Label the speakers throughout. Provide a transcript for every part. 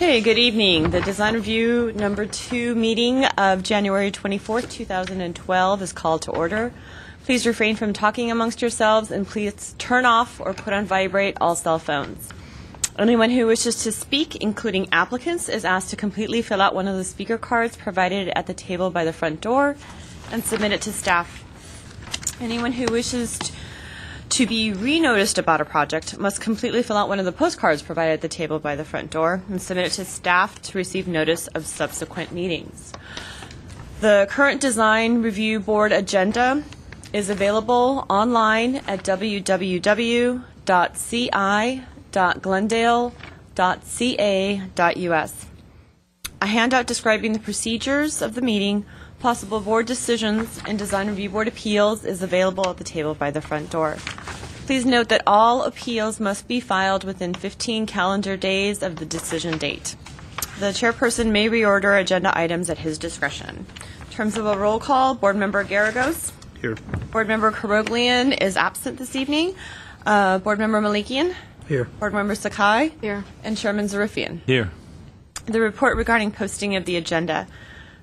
Speaker 1: Okay, good evening. The Design Review number 2 meeting of January 24th, 2012 is called to order. Please refrain from talking amongst yourselves and please turn off or put on vibrate all cell phones. Anyone who wishes to speak, including applicants, is asked to completely fill out one of the speaker cards provided at the table by the front door and submit it to staff. Anyone who wishes to be re-noticed about a project must completely fill out one of the postcards provided at the table by the front door and submit it to staff to receive notice of subsequent meetings. The current Design Review Board agenda is available online at www.ci.glendale.ca.us. A handout describing the procedures of the meeting, possible board decisions, and Design Review Board appeals is available at the table by the front door. Please note that all appeals must be filed within 15 calendar days of the decision date. The chairperson may reorder agenda items at his discretion. In terms of a roll call, Board Member Garagos.
Speaker 2: Here.
Speaker 1: Board Member Karoglian is absent this evening. Board Member Malikian.
Speaker 2: Here.
Speaker 1: Board Member Sakai.
Speaker 3: Here.
Speaker 1: And Chairman Zarifian.
Speaker 2: Here.
Speaker 1: The report regarding posting of the agenda.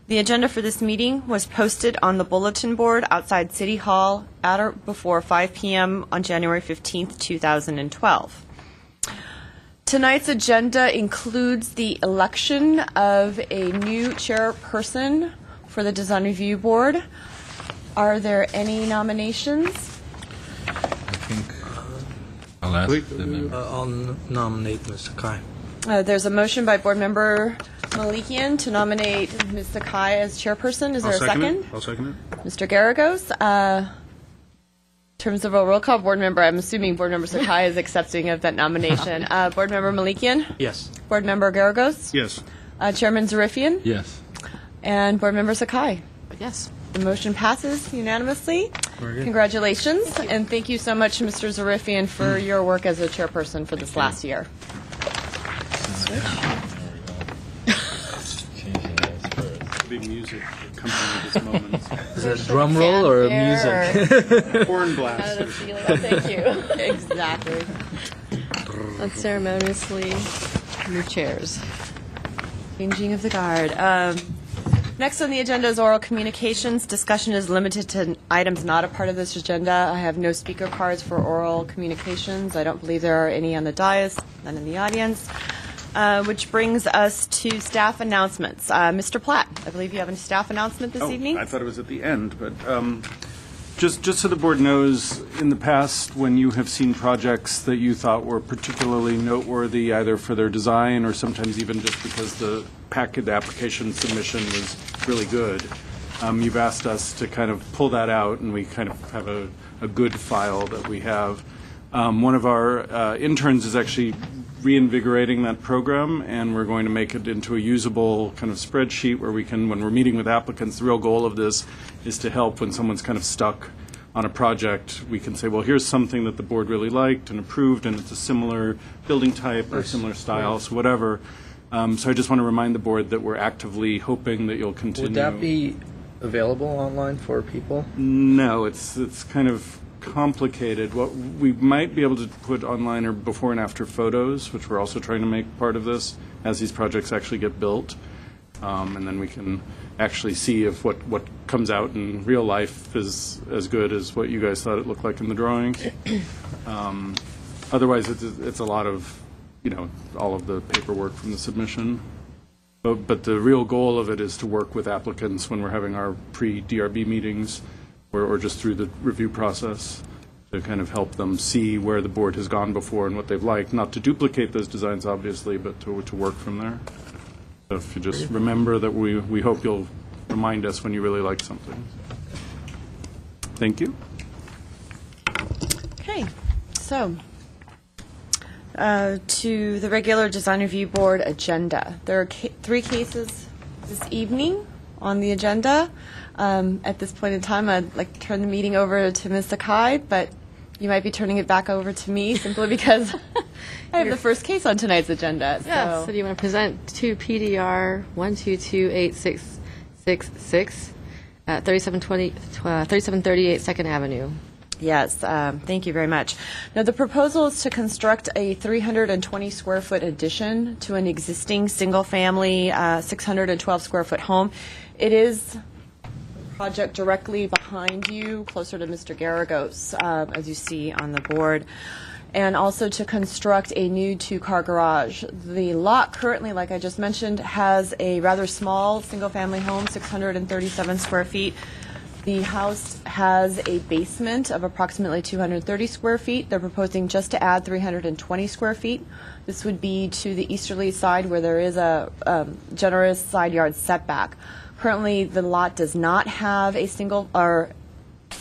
Speaker 1: The agenda for this meeting was posted on the bulletin board outside City Hall at or before 5 p.m. on January 15th, 2012. Tonight's agenda includes the election of a new chairperson for the Design Review Board. Are there any nominations?
Speaker 4: I think I'll ask the member.
Speaker 2: I'll nominate Mr. Kai.
Speaker 1: There's a motion by Board Member Malikian to nominate Ms. Sakai as chairperson. Is there a second?
Speaker 2: I'll second it.
Speaker 1: Mr. Garagos, in terms of a roll call, Board Member, I'm assuming Board Member Sakai is accepting of that nomination. Board Member Malikian?
Speaker 2: Yes.
Speaker 1: Board Member Garagos?
Speaker 2: Yes.
Speaker 1: Chairman Zarifian?
Speaker 4: Yes.
Speaker 1: And Board Member Sakai?
Speaker 3: Yes.
Speaker 1: The motion passes unanimously.
Speaker 2: Very good.
Speaker 1: Congratulations, and thank you so much, Mr. Zarifian, for your work as a chairperson for this last year.
Speaker 2: Big music accompanying this moment.
Speaker 5: Is it a drum roll or music?
Speaker 2: Horn blast.
Speaker 1: Thank you. Exactly.
Speaker 3: Unceremoniously move chairs.
Speaker 1: Changing of the guard. Next on the agenda is oral communications. Discussion is limited to items not a part of this agenda. I have no speaker cards for oral communications. I don't believe there are any on the dais, none in the audience. Which brings us to staff announcements. Mr. Platt, I believe you have a staff announcement this evening.
Speaker 2: I thought it was at the end, but just so the board knows, in the past, when you have seen projects that you thought were particularly noteworthy, either for their design or sometimes even just because the packet application submission was really good, you've asked us to kind of pull that out, and we kind of have a good file that we have. One of our interns is actually reinvigorating that program, and we're going to make it into a usable kind of spreadsheet where we can, when we're meeting with applicants, the real goal of this is to help when someone's kind of stuck on a project. We can say, well, here's something that the board really liked and approved, and it's a similar building type or similar style, so whatever. So I just want to remind the board that we're actively hoping that you'll continue.
Speaker 5: Would that be available online for people?
Speaker 2: No, it's kind of complicated. What we might be able to put online are before and after photos, which we're also trying to make part of this as these projects actually get built. And then we can actually see if what comes out in real life is as good as what you guys thought it looked like in the drawings. Otherwise, it's a lot of, all of the paperwork from the submission. But the real goal of it is to work with applicants when we're having our pre-DRB meetings or just through the review process to kind of help them see where the board has gone before and what they've liked. Not to duplicate those designs, obviously, but to work from there. So if you just remember that we hope you'll remind us when you really like something. Thank you.
Speaker 1: Okay, so to the regular Design Review Board agenda. There are 3 cases this evening on the agenda. At this point in time, I'd like to turn the meeting over to Ms. Sakai, but you might be turning it back over to me simply because I have the first case on tonight's agenda.
Speaker 3: So do you want to present to PDR 1228666 at 3738 2nd Avenue?
Speaker 1: Yes, thank you very much. Now, the proposal is to construct a 320-square-foot addition to an existing single-family 612-square-foot home. It is a project directly behind you, closer to Mr. Garagos, as you see on the board, and also to construct a new two-car garage. The lot currently, like I just mentioned, has a rather small single-family home, 637 square feet. The house has a basement of approximately 230 square feet. They're proposing just to add 320 square feet. This would be to the easterly side where there is a generous side yard setback. Currently, the lot does not have a single or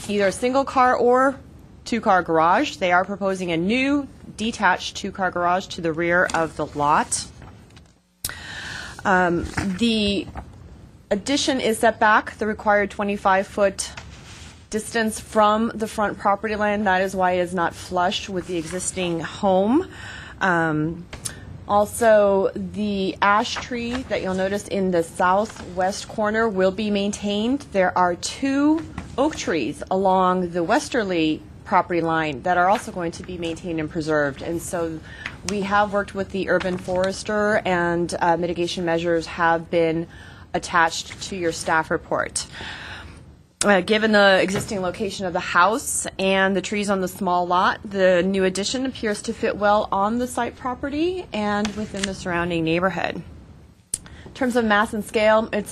Speaker 1: either a single car or two-car garage. They are proposing a new detached two-car garage to the rear of the lot. The addition is set back the required 25-foot distance from the front property line. That is why it is not flush with the existing home. Also, the ash tree that you'll notice in the southwest corner will be maintained. There are 2 oak trees along the westerly property line that are also going to be maintained and preserved. And so we have worked with the urban forester, and mitigation measures have been attached to your staff report. Given the existing location of the house and the trees on the small lot, the new addition appears to fit well on the site property and within the surrounding neighborhood. In terms of mass and scale, it's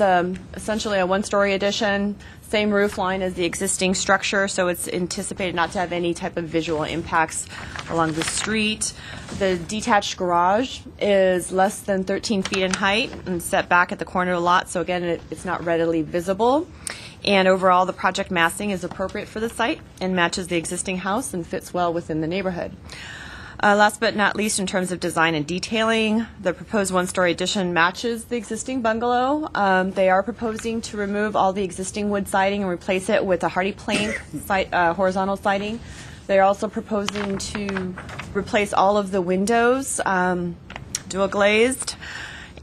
Speaker 1: essentially a one-story addition, same roof line as the existing structure, so it's anticipated not to have any type of visual impacts along the street. The detached garage is less than 13 feet in height and set back at the corner of the lot, so again, it's not readily visible. And overall, the project massing is appropriate for the site and matches the existing house and fits well within the neighborhood. Last but not least, in terms of design and detailing, the proposed one-story addition matches the existing bungalow. They are proposing to remove all the existing wood siding and replace it with a hardy plank horizontal siding. They're also proposing to replace all of the windows, dual glazed,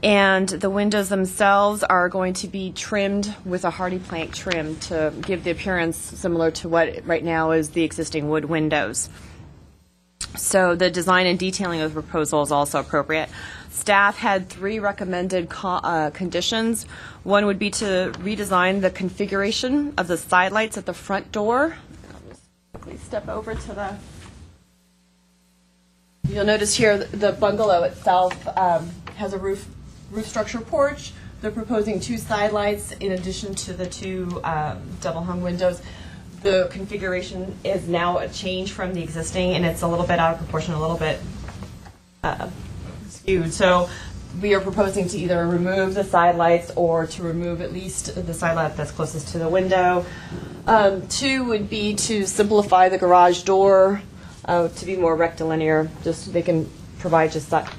Speaker 1: and the windows themselves are going to be trimmed with a hardy plank trim to give the appearance similar to what right now is the existing wood windows. So the design and detailing of the proposal is also appropriate. Staff had 3 recommended conditions. One would be to redesign the configuration of the side lights at the front door. I'll just quickly step over to the... You'll notice here the bungalow itself has a roof structure porch. They're proposing 2 side lights in addition to the 2 double hung windows. The configuration is now a change from the existing, and it's a little bit out of proportion, a little bit skewed. So we are proposing to either remove the side lights or to remove at least the side light that's closest to the window. 2 would be to simplify the garage door to be more rectilinear. Just they can provide just that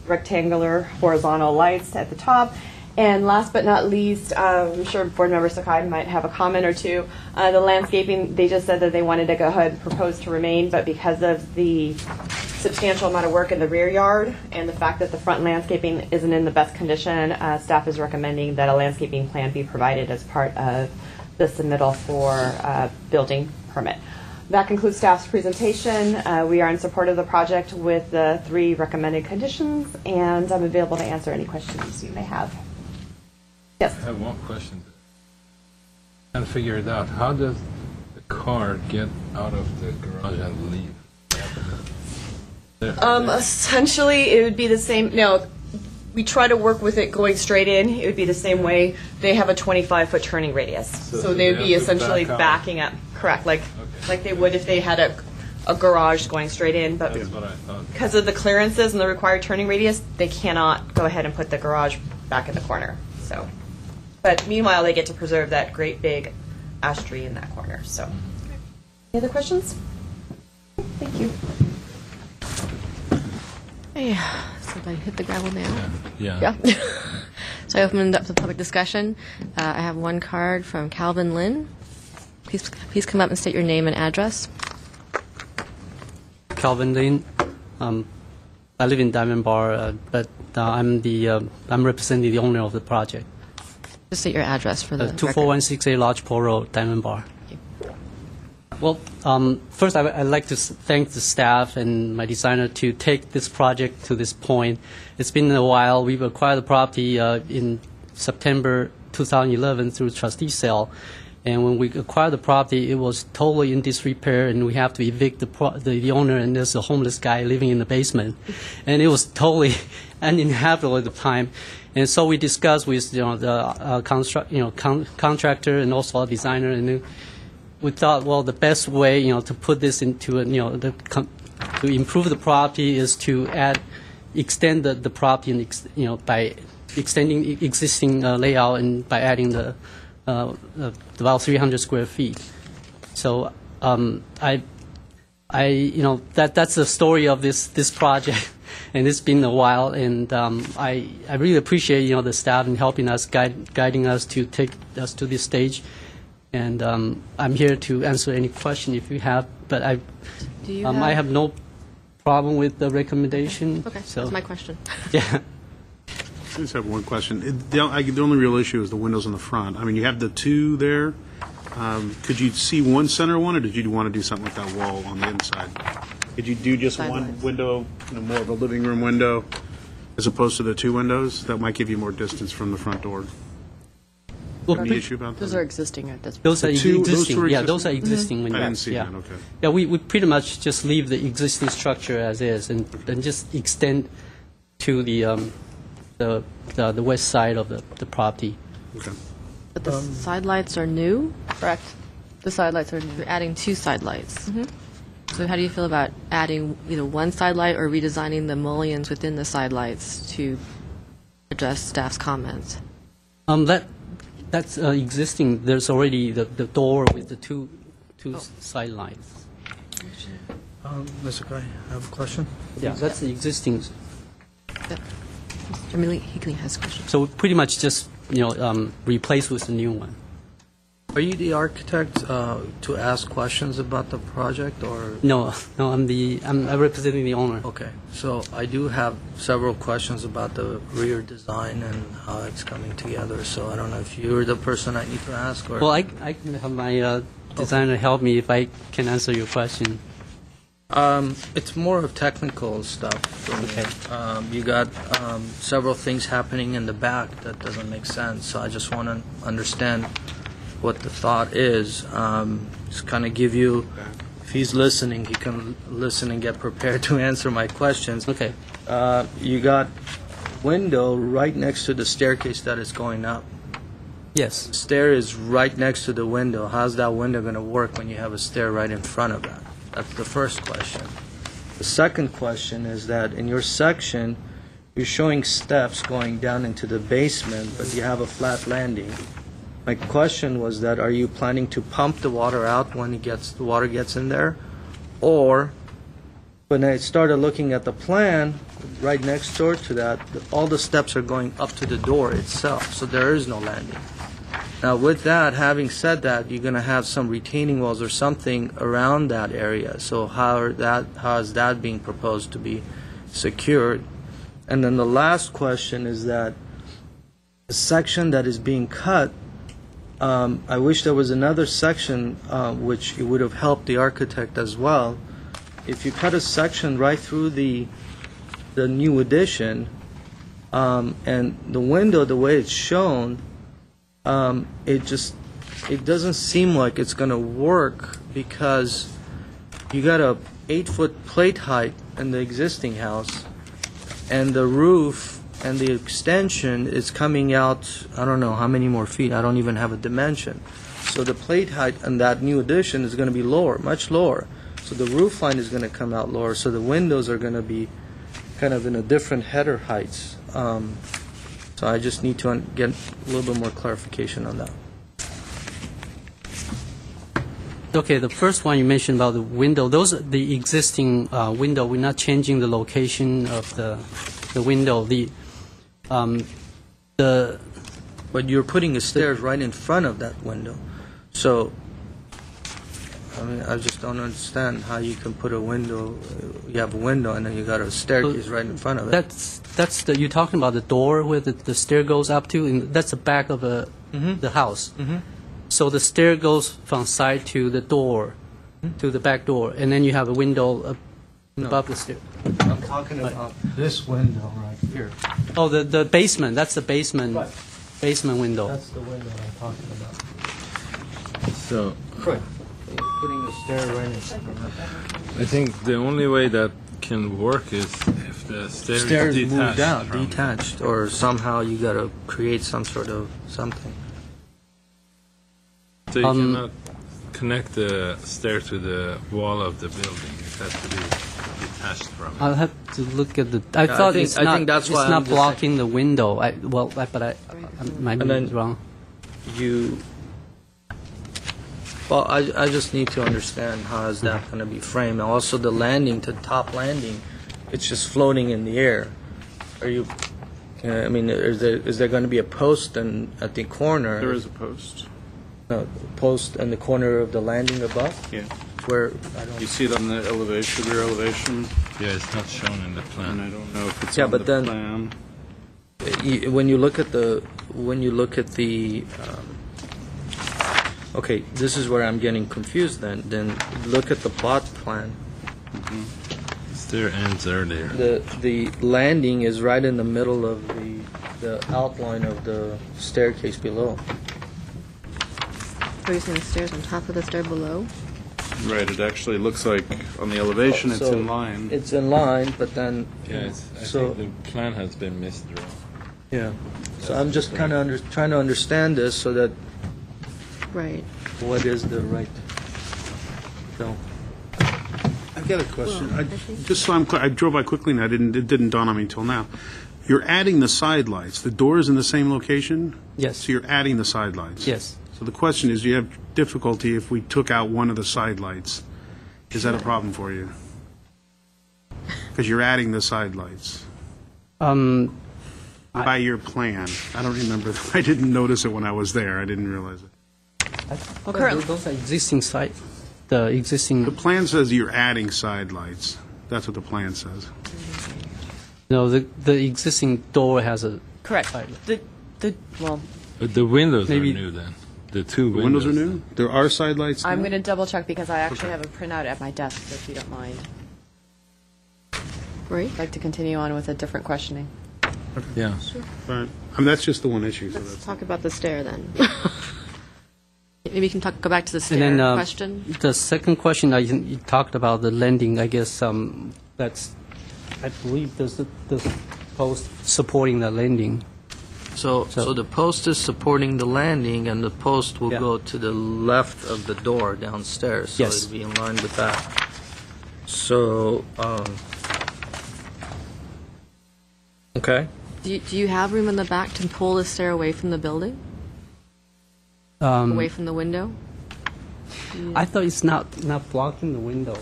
Speaker 1: rectangular horizontal lights at the top. And last but not least, I'm sure Board Member Sakai might have a comment or two. The landscaping, they just said that they wanted to go ahead and propose to remain, but because of the substantial amount of work in the rear yard and the fact that the front landscaping isn't in the best condition, staff is recommending that a landscaping plan be provided as part of the submittal for building permit. That concludes staff's presentation. We are in support of the project with the 3 recommended conditions, and I'm available to answer any questions you may have. Yes.
Speaker 4: I have one question. And figure it out. How does the car get out of the garage and leave?
Speaker 1: Essentially, it would be the same. No, we try to work with it going straight in. It would be the same way. They have a 25-foot turning radius, so they would be essentially backing up. Correct, like they would if they had a garage going straight in. But
Speaker 4: That's what I thought.
Speaker 1: because of the clearances and the required turning radius, they cannot go ahead and put the garage back in the corner. So. But meanwhile, they get to preserve that great big ash tree in that corner. So, any other questions? Thank you.
Speaker 3: Hey, somebody hit the gravel now.
Speaker 4: Yeah.
Speaker 3: Yeah. So I opened up to public discussion. I have one card from Calvin Lin. Please come up and state your name and address.
Speaker 6: Calvin Lin. I live in Diamond Bar, but I'm representing the owner of the project.
Speaker 3: Just state your address for the record.
Speaker 6: 24168 Lodge Pole Road, Diamond Bar. Well, first I'd like to thank the staff and my designer to take this project to this point. It's been a while. We've acquired the property in September 2011 through trustee sale. And when we acquired the property, it was totally in disrepair, and we have to evict the owner, and there's a homeless guy living in the basement. And it was totally uninhabitable at the time. And so we discussed with the contractor and also our designer, and we thought, well, the best way to put this into to improve the property is to extend the property and by extending existing layout and by adding the about 300 square feet. So that's the story of this project, and it's been a while. And I really appreciate the staff in helping us, guiding us to take us to this stage. And I'm here to answer any question if you have. But I have no problem with the recommendation.
Speaker 3: Okay,
Speaker 6: so
Speaker 3: that's my question.
Speaker 6: Yeah.
Speaker 7: I just have one question. The only real issue is the windows in the front. I mean, you have the two there. Could you see one center one, or did you want to do something like that wall on the inside? Could you do just one window, more of a living room window, as opposed to the two windows? That might give you more distance from the front door.
Speaker 6: Well,
Speaker 7: Any issue about that?
Speaker 8: Those are existing at this point.
Speaker 6: Those are
Speaker 7: two
Speaker 6: existing.
Speaker 7: are
Speaker 6: Yeah, those are existing windows.
Speaker 7: I didn't see
Speaker 6: yeah.
Speaker 7: that, okay.
Speaker 6: Yeah, we pretty much just leave the existing structure as is, and just extend to the west side of the property.
Speaker 7: Okay.
Speaker 3: But the side lights are new?
Speaker 8: Correct. The side lights are new.
Speaker 3: You're adding two side lights. So how do you feel about adding either one side light or redesigning the mullions within the side lights to address staff's comments?
Speaker 6: That's existing. There's already the door with the two side lights.
Speaker 5: Mr. Guy, I have a question.
Speaker 6: Yeah, that's the existing.
Speaker 3: Mr. Higley has a question.
Speaker 6: So we pretty much just replace with the new one.
Speaker 5: Are you the architect to ask questions about the project, or?
Speaker 6: No, I'm representing the owner.
Speaker 5: Okay, so I do have several questions about the rear design and how it's coming together. So I don't know if you're the person I need to ask, or.
Speaker 6: Well, I can have my designer help me if I can answer your question.
Speaker 5: It's more of technical stuff for me.
Speaker 6: Okay.
Speaker 5: You got several things happening in the back that doesn't make sense, so I just want to understand what the thought is. Just kind of give you, if he's listening, he can listen and get prepared to answer my questions.
Speaker 6: Okay.
Speaker 5: You got window right next to the staircase that is going up.
Speaker 6: Yes.
Speaker 5: Stair is right next to the window. How's that window going to work when you have a stair right in front of that? That's the first question. The second question is that in your section, you're showing steps going down into the basement, but you have a flat landing. My question was that, are you planning to pump the water out when the water gets in there? Or, when I started looking at the plan, right next door to that, all the steps are going up to the door itself, so there is no landing. Now, with that, having said that, you're going to have some retaining walls or something around that area. So how is that being proposed to be secured? And then the last question is that the section that is being cut, I wish there was another section which it would have helped the architect as well. If you cut a section right through the new addition, and the window, the way it's shown, it doesn't seem like it's going to work, because you got a 8-foot plate height in the existing house, and the roof and the extension is coming out, I don't know how many more feet. I don't even have a dimension. So the plate height in that new addition is going to be lower, much lower. So the roof line is going to come out lower. So the windows are going to be kind of in a different header heights. So I just need to get a little bit more clarification on that.
Speaker 6: Okay, the first one you mentioned about the window, those are the existing window. We're not changing the location of the window.
Speaker 5: But you're putting the stairs right in front of that window. So, I mean, I just don't understand how you can put a window, you have a window and then you got a staircase right in front of it.
Speaker 6: You're talking about the door where the stair goes up to, and that's the back of the house. So the stair goes from side to the door, to the back door, and then you have a window above the stair.
Speaker 5: I'm talking about this window right here.
Speaker 6: Oh, the basement. That's the basement.
Speaker 5: Right.
Speaker 6: Basement window.
Speaker 5: That's the window I'm talking about.
Speaker 4: So
Speaker 5: Right. Putting the stair right in.
Speaker 4: I think the only way that can work is if the stairs
Speaker 5: Stairs
Speaker 4: detached
Speaker 5: moved out,
Speaker 4: from-
Speaker 5: detached, or somehow you got to create some sort of something.
Speaker 4: So you
Speaker 6: Um,
Speaker 4: cannot connect the stair to the wall of the building. It has to be detached from it.
Speaker 6: I'll have to look at the. I
Speaker 5: Yeah,
Speaker 6: thought
Speaker 5: I
Speaker 6: it's
Speaker 5: think
Speaker 6: not.
Speaker 5: that's
Speaker 6: it's
Speaker 5: why I'm
Speaker 6: not
Speaker 5: just
Speaker 6: blocking the window. I might be
Speaker 5: And then-
Speaker 6: wrong.
Speaker 5: You. Well, I just need to understand how is that going to be framed. And also the landing, the top landing, it's just floating in the air. Are you? I mean, is there going to be a post at the corner?
Speaker 2: There is a post.
Speaker 5: No, post in the corner of the landing above,
Speaker 2: Yeah.
Speaker 5: where I don't.
Speaker 2: You see it on the elevation, rear elevation,
Speaker 4: Yeah, it's not shown in the
Speaker 2: and I
Speaker 4: plan.
Speaker 2: don't know if it's
Speaker 5: Yeah,
Speaker 2: on
Speaker 5: but
Speaker 2: the
Speaker 5: then-
Speaker 2: plan.
Speaker 5: When you look at the, okay, this is where I'm getting confused. Then look at the plot plan.
Speaker 4: Stair ends earlier.
Speaker 5: The landing is right in the middle of the outline of the staircase below.
Speaker 3: Are you saying the stairs on top of the stair below?
Speaker 2: Right, it actually looks like on the elevation it's
Speaker 5: So
Speaker 2: in line.
Speaker 5: It's in line, but then
Speaker 4: Yeah, I
Speaker 5: So-
Speaker 4: think the plan has been misdrawn.
Speaker 5: yeah. So I'm just kind of trying to understand this so that
Speaker 3: Right.
Speaker 5: what is the right. So.
Speaker 7: I've got a question. Just so I'm clear, I drove by quickly and it didn't dawn on me until now. You're adding the side lights. The door is in the same location?
Speaker 6: Yes.
Speaker 7: So you're adding the side lights?
Speaker 6: Yes.
Speaker 7: So the question is, do you have difficulty if we took out one of the side lights? Is that a problem for you? Because you're adding the side lights. By your plan. I don't remember. I didn't notice it when I was there. I didn't realize it.
Speaker 1: Well, currently,
Speaker 6: Those are existing site. The
Speaker 7: The
Speaker 6: existing.
Speaker 7: plan says you're adding side lights. That's what the plan says.
Speaker 6: No, the existing door has a.
Speaker 1: correct.
Speaker 6: Side.
Speaker 1: Well,
Speaker 4: But the windows
Speaker 6: Maybe-
Speaker 4: are new then. The two
Speaker 7: The windows are
Speaker 4: windows.
Speaker 7: new? There are side lights
Speaker 1: I'm
Speaker 7: now?
Speaker 1: going to double check because I actually have a printout at my desk, if you don't mind.
Speaker 3: Right.
Speaker 1: I'd like to continue on with a different questioning.
Speaker 4: Yeah.
Speaker 7: Right. I mean, that's just the one issue. So
Speaker 3: Let's
Speaker 7: that's,
Speaker 3: talk about the stair then. Maybe you can go back to the stair
Speaker 6: And then
Speaker 3: question.
Speaker 6: the second question you talked about the landing. I guess that's. I believe there's the post supporting the landing.
Speaker 5: So the post is supporting the landing, and the post will
Speaker 6: Yeah.
Speaker 5: go to the left of the door downstairs. So
Speaker 6: Yes.
Speaker 5: it'll be in line with that. So, okay.
Speaker 3: Do you have room in the back to pull the stair away from the building? Away from the window?
Speaker 6: I thought it's not blocking the window.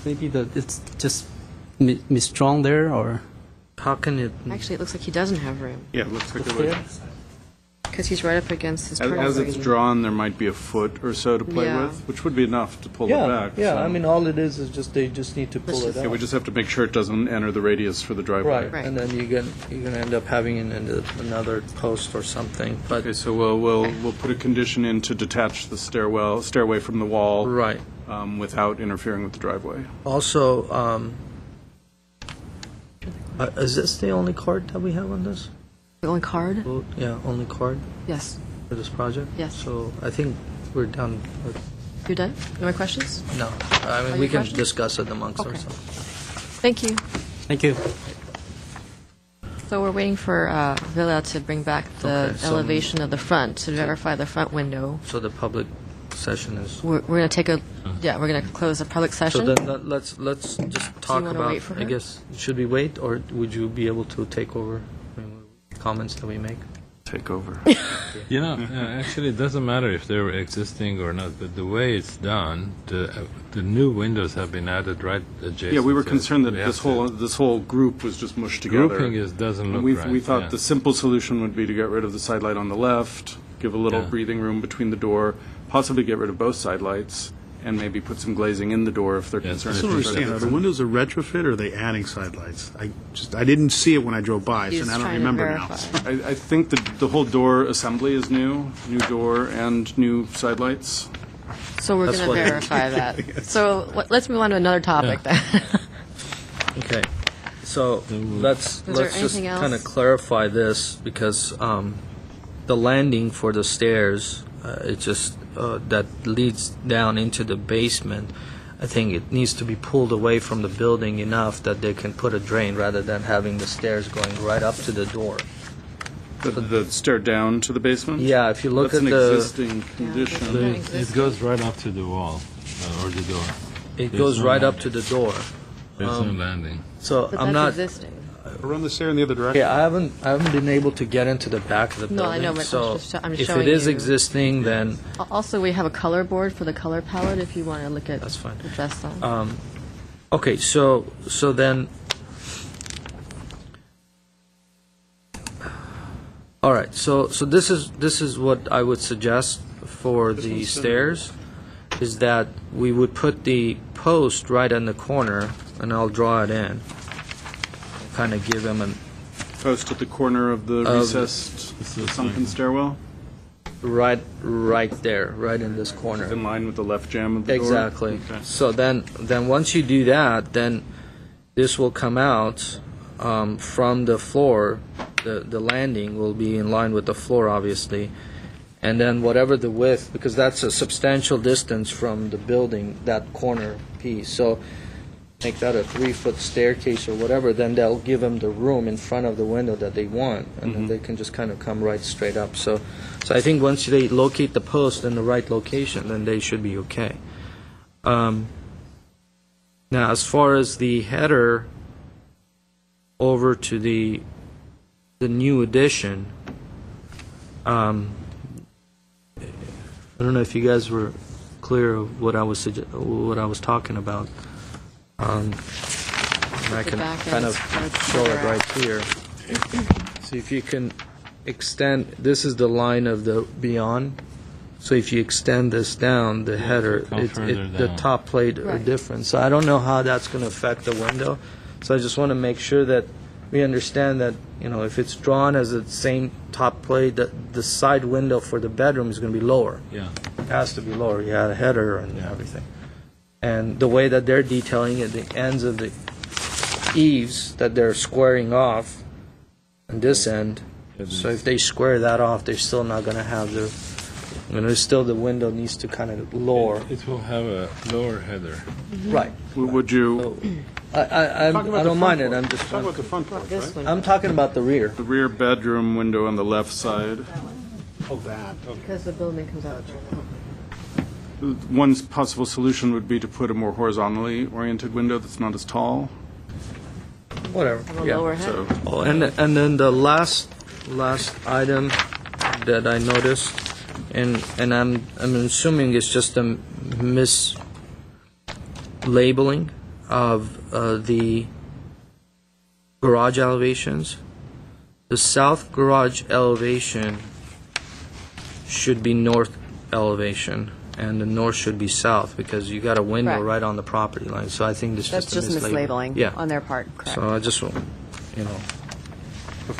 Speaker 6: Maybe it's just misdrawn there, or
Speaker 5: How can it?
Speaker 3: Actually, it looks like he doesn't have room
Speaker 2: Yeah, it looks like it would.
Speaker 3: because he's right up against his
Speaker 2: As
Speaker 3: turn
Speaker 2: it's drawn, there might be a foot or so to play
Speaker 3: Yeah.
Speaker 2: with, which would be enough to pull it
Speaker 5: Yeah,
Speaker 2: back.
Speaker 5: yeah.
Speaker 2: so-
Speaker 5: I mean, all it is just they just need to pull it
Speaker 2: Yeah,
Speaker 5: out.
Speaker 2: we just have to make sure it doesn't enter the radius for the driveway.
Speaker 5: Right.
Speaker 3: Right.
Speaker 5: And then you're gonna end up having another post or something. But
Speaker 2: Okay, so we'll put a condition in to detach the stairway from the wall.
Speaker 5: right.
Speaker 2: Without interfering with the driveway.
Speaker 5: Also, is this the only card that we have on this?
Speaker 3: The only card?
Speaker 5: Well, yeah, only card
Speaker 3: Yes.
Speaker 5: for this project.
Speaker 3: Yes.
Speaker 5: So I think we're done.
Speaker 3: You're done? No more questions?
Speaker 5: No, I mean
Speaker 3: Are
Speaker 5: we
Speaker 3: you
Speaker 5: can
Speaker 3: questions?
Speaker 5: discuss it amongst
Speaker 3: Okay.
Speaker 5: ourselves.
Speaker 3: Thank you.
Speaker 6: thank you.
Speaker 3: So we're waiting for Villa to bring back the
Speaker 5: Okay, so-
Speaker 3: elevation of the front to verify the front window.
Speaker 5: So the public session is.
Speaker 3: We're going to take a, we're going to close the public
Speaker 5: So
Speaker 3: session.
Speaker 5: then let's just talk
Speaker 3: wanna
Speaker 5: about.
Speaker 3: wait for
Speaker 5: I
Speaker 3: her?
Speaker 5: guess should we wait or would you be able to take over comments that we make?
Speaker 2: Take over.
Speaker 4: You know, actually, it doesn't matter if they were existing or not, but the way it's done, the new windows have been added right adjacent.
Speaker 2: Yeah, we were
Speaker 4: to it.
Speaker 2: concerned that
Speaker 4: We have
Speaker 2: this whole group was just mushed together.
Speaker 4: Grouping doesn't
Speaker 2: And
Speaker 4: look
Speaker 2: we
Speaker 4: right.
Speaker 2: we thought
Speaker 4: yeah.
Speaker 2: the simple solution would be to get rid of the side light on the left, give a little
Speaker 4: Yeah.
Speaker 2: breathing room between the door, possibly get rid of both side lights, and maybe put some glazing in the door if they're
Speaker 4: Yes.
Speaker 2: concerned.
Speaker 7: I
Speaker 2: if
Speaker 7: don't
Speaker 2: there's
Speaker 7: understand. Are the
Speaker 2: different-
Speaker 7: windows a retrofit or are they adding side lights? I didn't see it when I drove by,
Speaker 3: He's
Speaker 7: so now I don't
Speaker 3: trying to
Speaker 7: remember now.
Speaker 3: verify.
Speaker 2: I think the whole door assembly is new door and new side lights.
Speaker 3: So we're
Speaker 5: That's
Speaker 3: going to
Speaker 5: what-
Speaker 3: verify that. So let's move on to another topic then.
Speaker 5: Okay, so let's
Speaker 3: there
Speaker 5: just
Speaker 3: anything else?
Speaker 5: kind of clarify this, because the landing for the stairs, it just that leads down into the basement. I think it needs to be pulled away from the building enough that they can put a drain rather than having the stairs going right up to the door.
Speaker 2: The stair down to the basement?
Speaker 5: Yeah, if you look
Speaker 2: That's
Speaker 5: at
Speaker 2: an
Speaker 5: the,
Speaker 2: existing condition.
Speaker 4: It goes right up to the wall or the door.
Speaker 5: it
Speaker 4: there's
Speaker 5: goes
Speaker 4: no
Speaker 5: right up
Speaker 4: landing.
Speaker 5: to the door.
Speaker 4: There's no landing.
Speaker 5: So
Speaker 3: But
Speaker 5: I'm
Speaker 3: that's
Speaker 5: not.
Speaker 3: existing.
Speaker 7: Run the stair in the other direction.
Speaker 5: Yeah, I haven't been able to get into the back of the
Speaker 3: No,
Speaker 5: building.
Speaker 3: I know, but
Speaker 5: so
Speaker 3: I'm
Speaker 5: if
Speaker 3: showing
Speaker 5: it is
Speaker 3: you.
Speaker 5: existing, then
Speaker 3: Also, we have a color board for the color palette if you want to look at
Speaker 5: that's fine.
Speaker 3: the dress on.
Speaker 5: Okay, so then, all right. So this is what I would suggest for the stairs, is that we would put the post right in the corner, and I'll draw it in. Kind of give them an
Speaker 2: Post at the corner of the recessed sunken stairwell,
Speaker 5: right there, right in this corner.
Speaker 2: in line with the left jamb of the door?
Speaker 5: Exactly.
Speaker 2: Okay.
Speaker 5: So then once you do that, then this will come out from the floor. The landing will be in line with the floor, obviously. And then whatever the width, because that's a substantial distance from the building, that corner piece. So make that a 3-foot staircase or whatever, then they'll give them the room in front of the window that they want, and then they can just kind of come right straight up. So I think once they locate the post in the right location, then they should be okay. Now, as far as the header over to the new addition, I don't know if you guys were clear of what I was talking about. I can
Speaker 3: back
Speaker 5: kind of
Speaker 3: end,
Speaker 5: show it right here. So if you can extend, this is the line of the beyond. So if you extend this down, the header,
Speaker 4: come further
Speaker 5: the
Speaker 4: down.
Speaker 5: top plate are
Speaker 3: Right.
Speaker 5: different. So I don't know how that's going to affect the window. So I just want to make sure that we understand that, if it's drawn as the same top plate, that the side window for the bedroom is going to be lower.
Speaker 4: Yeah.
Speaker 5: It has to be lower. You had a header and everything. And the way that they're detailing it, the ends of the eaves that they're squaring off on this end. So if they square that off, they're still not going to have the window needs to kind of lower.
Speaker 4: It will have a lower header.
Speaker 5: Right.
Speaker 2: Would you,
Speaker 5: I don't mind it. I'm just
Speaker 7: Talk about the front porch,
Speaker 3: This
Speaker 7: right?
Speaker 3: one,
Speaker 5: I'm talking about the rear.
Speaker 2: the rear bedroom window on the left side?
Speaker 7: Oh, that, okay.
Speaker 3: because the building comes out.
Speaker 2: One possible solution would be to put a more horizontally oriented window that's not as tall.
Speaker 5: Whatever.
Speaker 3: Have a
Speaker 5: Yeah.
Speaker 3: lower head.
Speaker 2: So
Speaker 5: Oh, and then the last item that I noticed, and I'm assuming it's just a mislabeling of the garage elevations. The south garage elevation should be north elevation, and the north should be south, because you got a window
Speaker 1: Correct.
Speaker 5: right on the property line. So I think this
Speaker 1: That's
Speaker 5: just
Speaker 1: just
Speaker 5: a
Speaker 1: mislabeling
Speaker 5: Yeah.
Speaker 1: on their part, correct.
Speaker 5: So I just,
Speaker 7: Okay,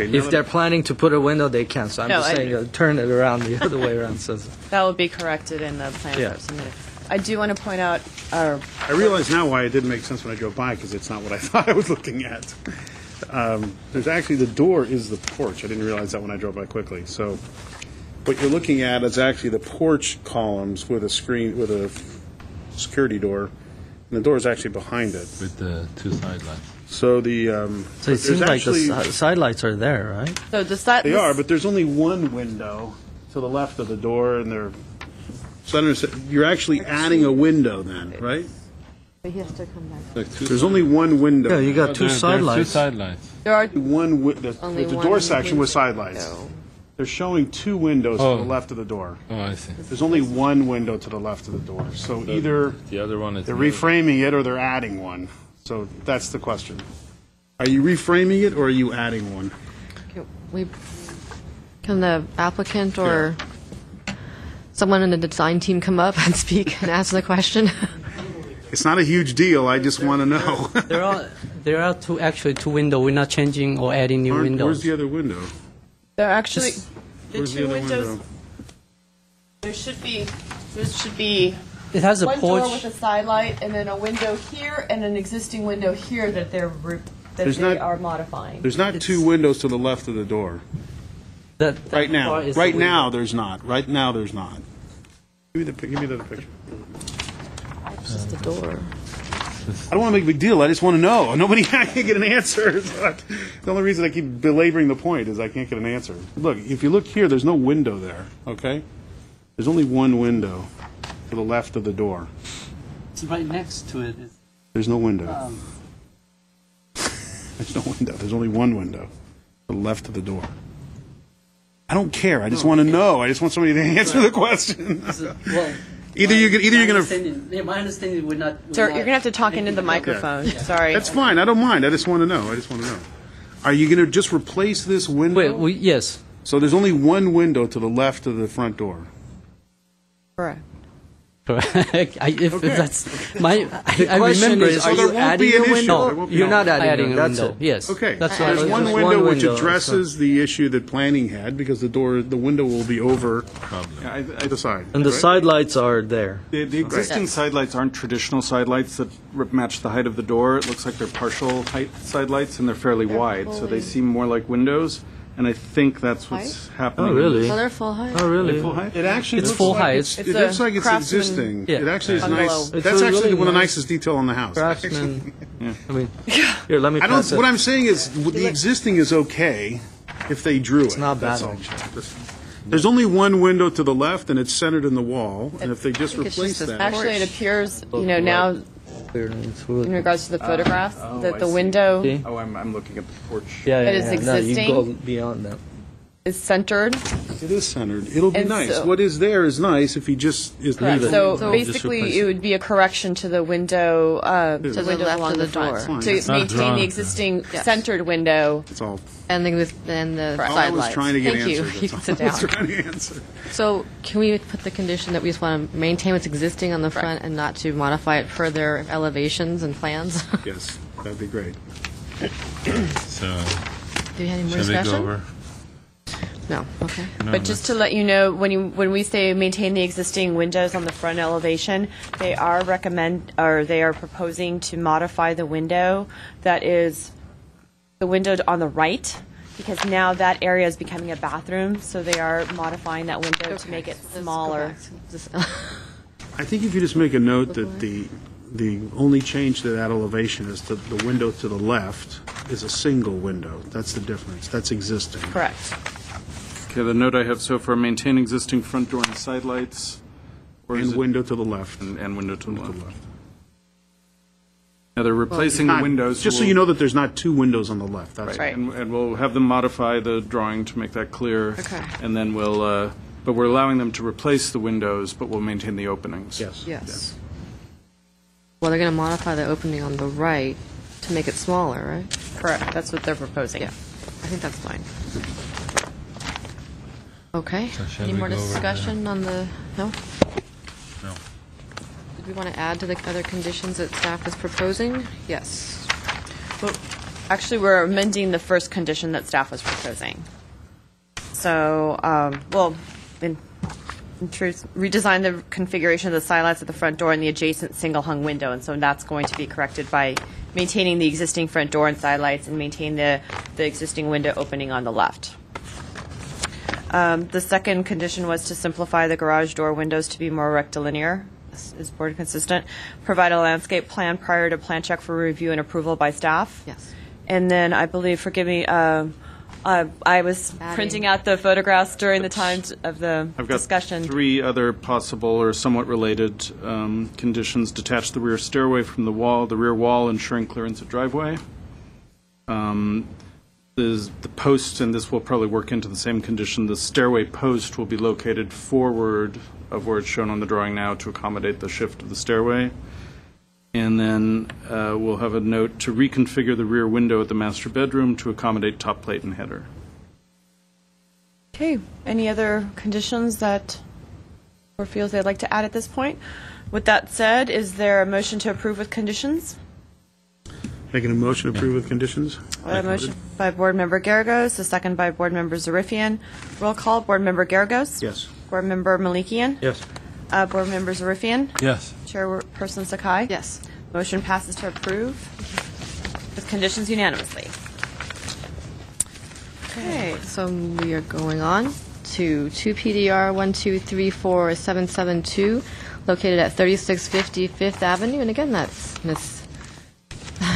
Speaker 7: now
Speaker 5: if
Speaker 7: that-
Speaker 5: they're planning to put a window, they can. So I'm
Speaker 1: No,
Speaker 5: just saying, turn it around the other way around. So
Speaker 1: That will be corrected in the plans
Speaker 5: Yeah.
Speaker 1: that are submitted. I do want to point out,
Speaker 7: I realize now why it didn't make sense when I drove by, because it's not what I thought I was looking at. There's actually, the door is the porch. I didn't realize that when I drove by quickly. So what you're looking at is actually the porch columns with a screen, with a security door, and the door is actually behind it.
Speaker 4: With the two side lights.
Speaker 7: So the,
Speaker 5: So it
Speaker 7: there's
Speaker 5: seems like
Speaker 7: actually,
Speaker 5: the side lights are there, right?
Speaker 1: so the side.
Speaker 7: they are, but there's only one window to the left of the door, and they're, so I don't understand, you're actually adding a window then, right?
Speaker 3: But he has to come back.
Speaker 7: There's only one window.
Speaker 5: Yeah, you got two
Speaker 4: There's
Speaker 5: side
Speaker 4: two
Speaker 5: lights.
Speaker 4: side lights.
Speaker 1: There are
Speaker 3: Only
Speaker 7: the
Speaker 3: one
Speaker 7: door section with
Speaker 3: window.
Speaker 7: side lights.
Speaker 3: No.
Speaker 7: They're showing two windows to
Speaker 4: Oh.
Speaker 7: the left of the door.
Speaker 4: Oh, I see.
Speaker 7: There's only one window to the left of the door. So either
Speaker 4: The other one is.
Speaker 7: they're reframing it or they're adding one. So that's the question. Are you reframing it or are you adding one?
Speaker 3: Can the applicant or someone in the design team come up and speak and answer the question?
Speaker 7: It's not a huge deal. I just want to know.
Speaker 6: There are two windows. We're not changing or adding new
Speaker 7: Where's
Speaker 6: windows.
Speaker 7: the other window?
Speaker 1: There are actually the
Speaker 7: Where's the
Speaker 1: two
Speaker 7: other
Speaker 1: windows.
Speaker 7: window?
Speaker 1: There should be There should be
Speaker 6: It has a
Speaker 1: one door
Speaker 6: porch.
Speaker 1: with a side light, and then a window here, and an existing window here that
Speaker 7: There's
Speaker 1: they
Speaker 7: not-
Speaker 1: are modifying.
Speaker 7: There's not two windows to the left of the door.
Speaker 6: that
Speaker 7: Right now.
Speaker 6: part is the
Speaker 7: Right
Speaker 6: window.
Speaker 7: now, there's not. Right now, there's not. Give me the picture.
Speaker 8: It's just the door.
Speaker 7: I don't want to make a big deal. I just want to know. Nobody, I can't get an answer. The only reason I keep belaboring the point is I can't get an answer. Look, if you look here, there's no window there, okay? There's only one window to the left of the door.
Speaker 6: It's right next to it. It's,
Speaker 7: There's no window. There's no window. There's only one window to the left of the door. I don't care. I just want to know. I just want somebody to answer the question.
Speaker 6: well,
Speaker 7: Either you're going to.
Speaker 6: Yeah, my understanding would not.
Speaker 1: Sir, you're going to have to talk into the microphone. Sorry.
Speaker 7: That's fine. I don't mind. I just want to know. Are you going to just replace this window?
Speaker 6: Wait, yes.
Speaker 7: So there's only one window to the left of the front door.
Speaker 1: Correct.
Speaker 6: Correct. If that's my, I
Speaker 5: question
Speaker 6: remember.
Speaker 5: is,
Speaker 6: it's-
Speaker 5: are
Speaker 7: there
Speaker 5: you
Speaker 7: won't
Speaker 5: adding
Speaker 7: be an
Speaker 5: a
Speaker 7: issue.
Speaker 5: window?
Speaker 7: There won't be
Speaker 5: You're
Speaker 7: no-
Speaker 5: not adding
Speaker 6: adding
Speaker 5: a
Speaker 6: a
Speaker 5: window.
Speaker 6: window. Yes.
Speaker 7: Okay.
Speaker 6: That's
Speaker 7: So
Speaker 6: why
Speaker 7: there's
Speaker 6: I
Speaker 7: one
Speaker 6: just-
Speaker 7: window which
Speaker 5: window,
Speaker 7: addresses the issue that planning had because the window will be over
Speaker 2: Yeah,
Speaker 7: the side.
Speaker 5: And the
Speaker 7: right?
Speaker 5: side lights are there.
Speaker 2: The existing side lights aren't traditional side lights that match the height of the door. It looks like they're partial height side lights, and they're fairly wide, so they seem more like windows. And I think that's what's happening.
Speaker 5: Oh, really?
Speaker 3: Oh, they're full height.
Speaker 5: Oh, really?
Speaker 2: Full height?
Speaker 7: It actually
Speaker 6: It's
Speaker 7: looks
Speaker 6: full
Speaker 7: like
Speaker 6: height.
Speaker 7: It
Speaker 1: It's
Speaker 7: looks
Speaker 1: a
Speaker 7: like it's
Speaker 1: craftsman
Speaker 7: existing.
Speaker 6: Yeah.
Speaker 7: It actually is
Speaker 1: bungalow.
Speaker 7: nice.
Speaker 5: It's
Speaker 7: That's
Speaker 5: a
Speaker 7: actually
Speaker 5: really
Speaker 7: one of the
Speaker 5: nice
Speaker 7: nicest detail on the house.
Speaker 5: Craftsman. I mean, here, let me
Speaker 7: I
Speaker 5: pass
Speaker 7: don't.
Speaker 5: it.
Speaker 7: What I'm saying is, the existing is okay if they drew it.
Speaker 5: It's not
Speaker 7: That's
Speaker 5: bad,
Speaker 7: all.
Speaker 5: actually.
Speaker 7: There's only one window to the left, and it's centered in the wall. And if they just
Speaker 3: think it's
Speaker 7: replace
Speaker 3: just a
Speaker 7: that,
Speaker 1: Actually, it appears, now, in regards to the photographs, that
Speaker 2: I
Speaker 1: the
Speaker 2: see.
Speaker 1: window
Speaker 5: See?
Speaker 2: Oh, I'm looking at the porch.
Speaker 5: Yeah,
Speaker 1: that is
Speaker 5: No, you
Speaker 1: existing.
Speaker 5: go beyond that.
Speaker 1: is centered.
Speaker 7: it is centered. It'll be
Speaker 1: And
Speaker 7: nice.
Speaker 1: so-
Speaker 7: What is there is nice if he just is
Speaker 1: Correct.
Speaker 7: leave it.
Speaker 1: So
Speaker 3: So-
Speaker 1: basically, it would be a correction to the window,
Speaker 7: To
Speaker 3: the
Speaker 1: window
Speaker 3: left
Speaker 1: along
Speaker 3: of
Speaker 1: the
Speaker 3: the
Speaker 1: front,
Speaker 3: door.
Speaker 1: to
Speaker 7: It's
Speaker 4: not
Speaker 1: maintain
Speaker 4: drawn.
Speaker 1: the existing
Speaker 3: Yes.
Speaker 1: centered window.
Speaker 7: That's all.
Speaker 3: And then the
Speaker 1: Correct.
Speaker 7: All I
Speaker 3: side
Speaker 7: was
Speaker 3: lights.
Speaker 7: trying to get
Speaker 1: Thank you.
Speaker 7: answered.
Speaker 1: You
Speaker 7: That's
Speaker 1: can
Speaker 7: all
Speaker 1: sit
Speaker 7: I was
Speaker 1: down.
Speaker 7: trying to answer.
Speaker 3: So can we put the condition that we just want to maintain what's existing on the front and not to modify it further elevations and plans?
Speaker 7: Yes, that'd be great.
Speaker 4: So,
Speaker 3: Do you have any more
Speaker 4: shall we go
Speaker 3: discussion?
Speaker 4: over?
Speaker 3: No. Okay.
Speaker 4: No,
Speaker 1: But just to let you know, when we say maintain the existing windows on the front elevation, they are proposing to modify the window that is the window on the right, because now that area is becoming a bathroom, so they are modifying that window to make it
Speaker 3: Let's go
Speaker 1: smaller.
Speaker 3: back to this-
Speaker 7: I think if you just make a note that the only change to that elevation is that the window to the left is a single window. That's the difference. That's existing.
Speaker 1: Correct.
Speaker 2: Okay, the note I have so far, maintain existing front door and side lights. Or is
Speaker 7: And
Speaker 2: it-
Speaker 7: window to the left.
Speaker 2: And window to the left. Now, they're replacing the windows.
Speaker 7: Just so you know that there's not two windows on the left. That's
Speaker 1: Right.
Speaker 2: And we'll have them modify the drawing to make that clear.
Speaker 3: Okay.
Speaker 2: And then but we're allowing them to replace the windows, but we'll maintain the openings.
Speaker 7: Yes.
Speaker 3: Yes. Well, they're going to modify the opening on the right to make it smaller, right?
Speaker 1: Correct. That's what they're proposing.
Speaker 3: Yeah. I think that's fine. Okay.
Speaker 4: So shall
Speaker 3: Any
Speaker 4: we
Speaker 3: more
Speaker 4: go over
Speaker 3: discussion on the, no?
Speaker 4: No.
Speaker 3: Did we want to add to the other conditions that staff is proposing? Yes.
Speaker 1: Well, actually, we're amending the first condition that staff was proposing. So, in truth, redesign the configuration of the side lights at the front door and the adjacent single-hung window, and so that's going to be corrected by maintaining the existing front door and side lights and maintain the existing window opening on the left. The second condition was to simplify the garage door windows to be more rectilinear. This is board consistent. Provide a landscape plan prior to plan check for review and approval by staff.
Speaker 3: Yes.
Speaker 1: And then I believe, forgive me, I was printing out the photographs during the time of the
Speaker 2: I've got
Speaker 1: discussion.
Speaker 2: 3 other possible or somewhat related conditions. Detach the rear stairway from the rear wall, ensuring clearance of driveway. The post, and this will probably work into the same condition, the stairway post will be located forward of where it's shown on the drawing now to accommodate the shift of the stairway. And then we'll have a note to reconfigure the rear window at the master bedroom to accommodate top plate and header.
Speaker 1: Okay. Any other conditions that or feels they'd like to add at this point? With that said, is there a motion to approve with conditions?
Speaker 7: Making a motion to approve with conditions?
Speaker 1: A motion by Board Member Garagos, a second by Board Member Zarifian. Roll call, Board Member Garagos?
Speaker 7: Yes.
Speaker 1: Board Member Malikian?
Speaker 5: Yes.
Speaker 1: Board Members Riffian.
Speaker 4: Yes.
Speaker 1: Chairperson Sakai.
Speaker 3: Yes.
Speaker 1: Motion passes to approve with conditions unanimously. Okay.
Speaker 3: So we are going on to 2 PDR 1234772, located at 3650 Fifth Avenue. And again, that's Miss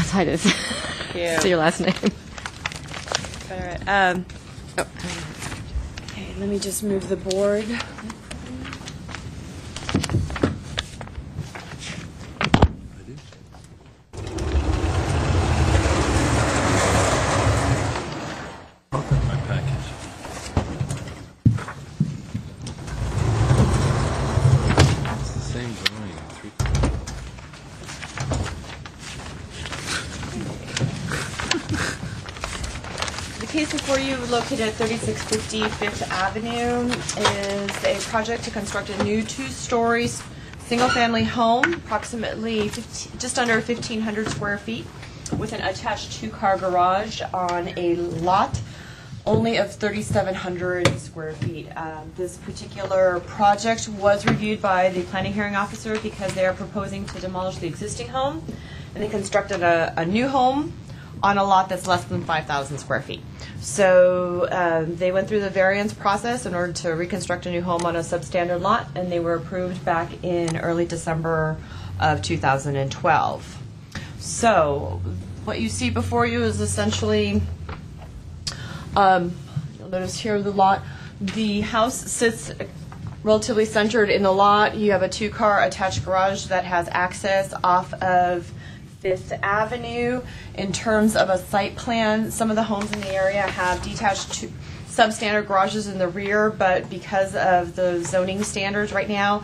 Speaker 3: Titus.
Speaker 1: you.
Speaker 3: Say your last name.
Speaker 1: All right. Okay, let me just move the board.
Speaker 4: My package. It's the same drawing.
Speaker 1: The case before you, located at 3650 Fifth Avenue, is a project to construct a new two-story single-family home, approximately just under 1,500 square feet, with an attached two-car garage on a lot only of 3,700 square feet. This particular project was reviewed by the planning hearing officer because they are proposing to demolish the existing home, and they constructed a new home on a lot that's less than 5,000 square feet. So they went through the variance process in order to reconstruct a new home on a substandard lot, and they were approved back in early December of 2012. So what you see before you is essentially, you'll notice here the lot, the house sits relatively centered in the lot. You have a two-car attached garage that has access off of Fifth Avenue. In terms of a site plan, some of the homes in the area have detached substandard garages in the rear, but because of the zoning standards right now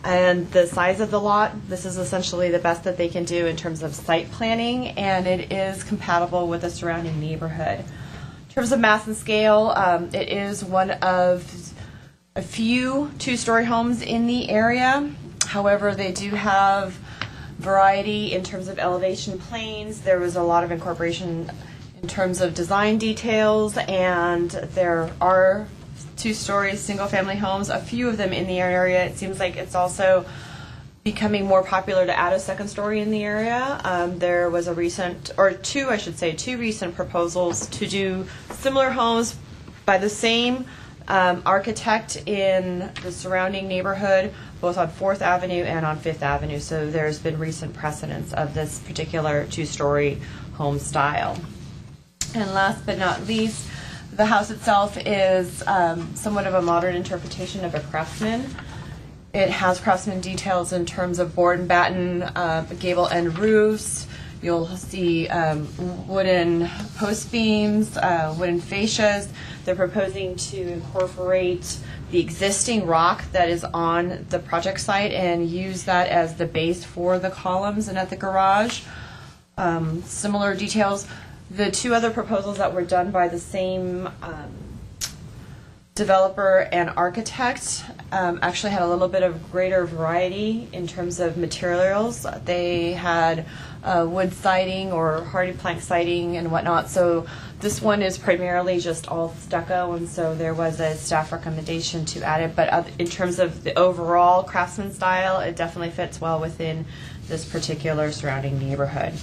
Speaker 1: and the size of the lot, this is essentially the best that they can do in terms of site planning, and it is compatible with the surrounding neighborhood. In terms of mass and scale, it is one of a few two-story homes in the area. However, they do have variety in terms of elevation planes. There was a lot of incorporation in terms of design details, and there are two-story single-family homes, a few of them in the area. It seems like it's also becoming more popular to add a second story in the area. There was a recent, or two, I should say, two recent proposals to do similar homes by the same architect in the surrounding neighborhood, both on 4th Avenue and on 5th Avenue. So there's been recent precedence of this particular two-story home style. And last but not least, the house itself is somewhat of a modern interpretation of a Craftsman. It has Craftsman details in terms of board and batten, gable end roofs. You'll see wooden post beams, wooden fascias. They're proposing to incorporate the existing rock that is on the project site and use that as the base for the columns and at the garage. Similar details. The two other proposals that were done by the same developer and architect actually had a little bit of greater variety in terms of materials. They had wood siding or hardy plank siding and whatnot. So this one is primarily just all stucco, and so there was a staff recommendation to add it. But in terms of the overall Craftsman style, it definitely fits well within this particular surrounding neighborhood.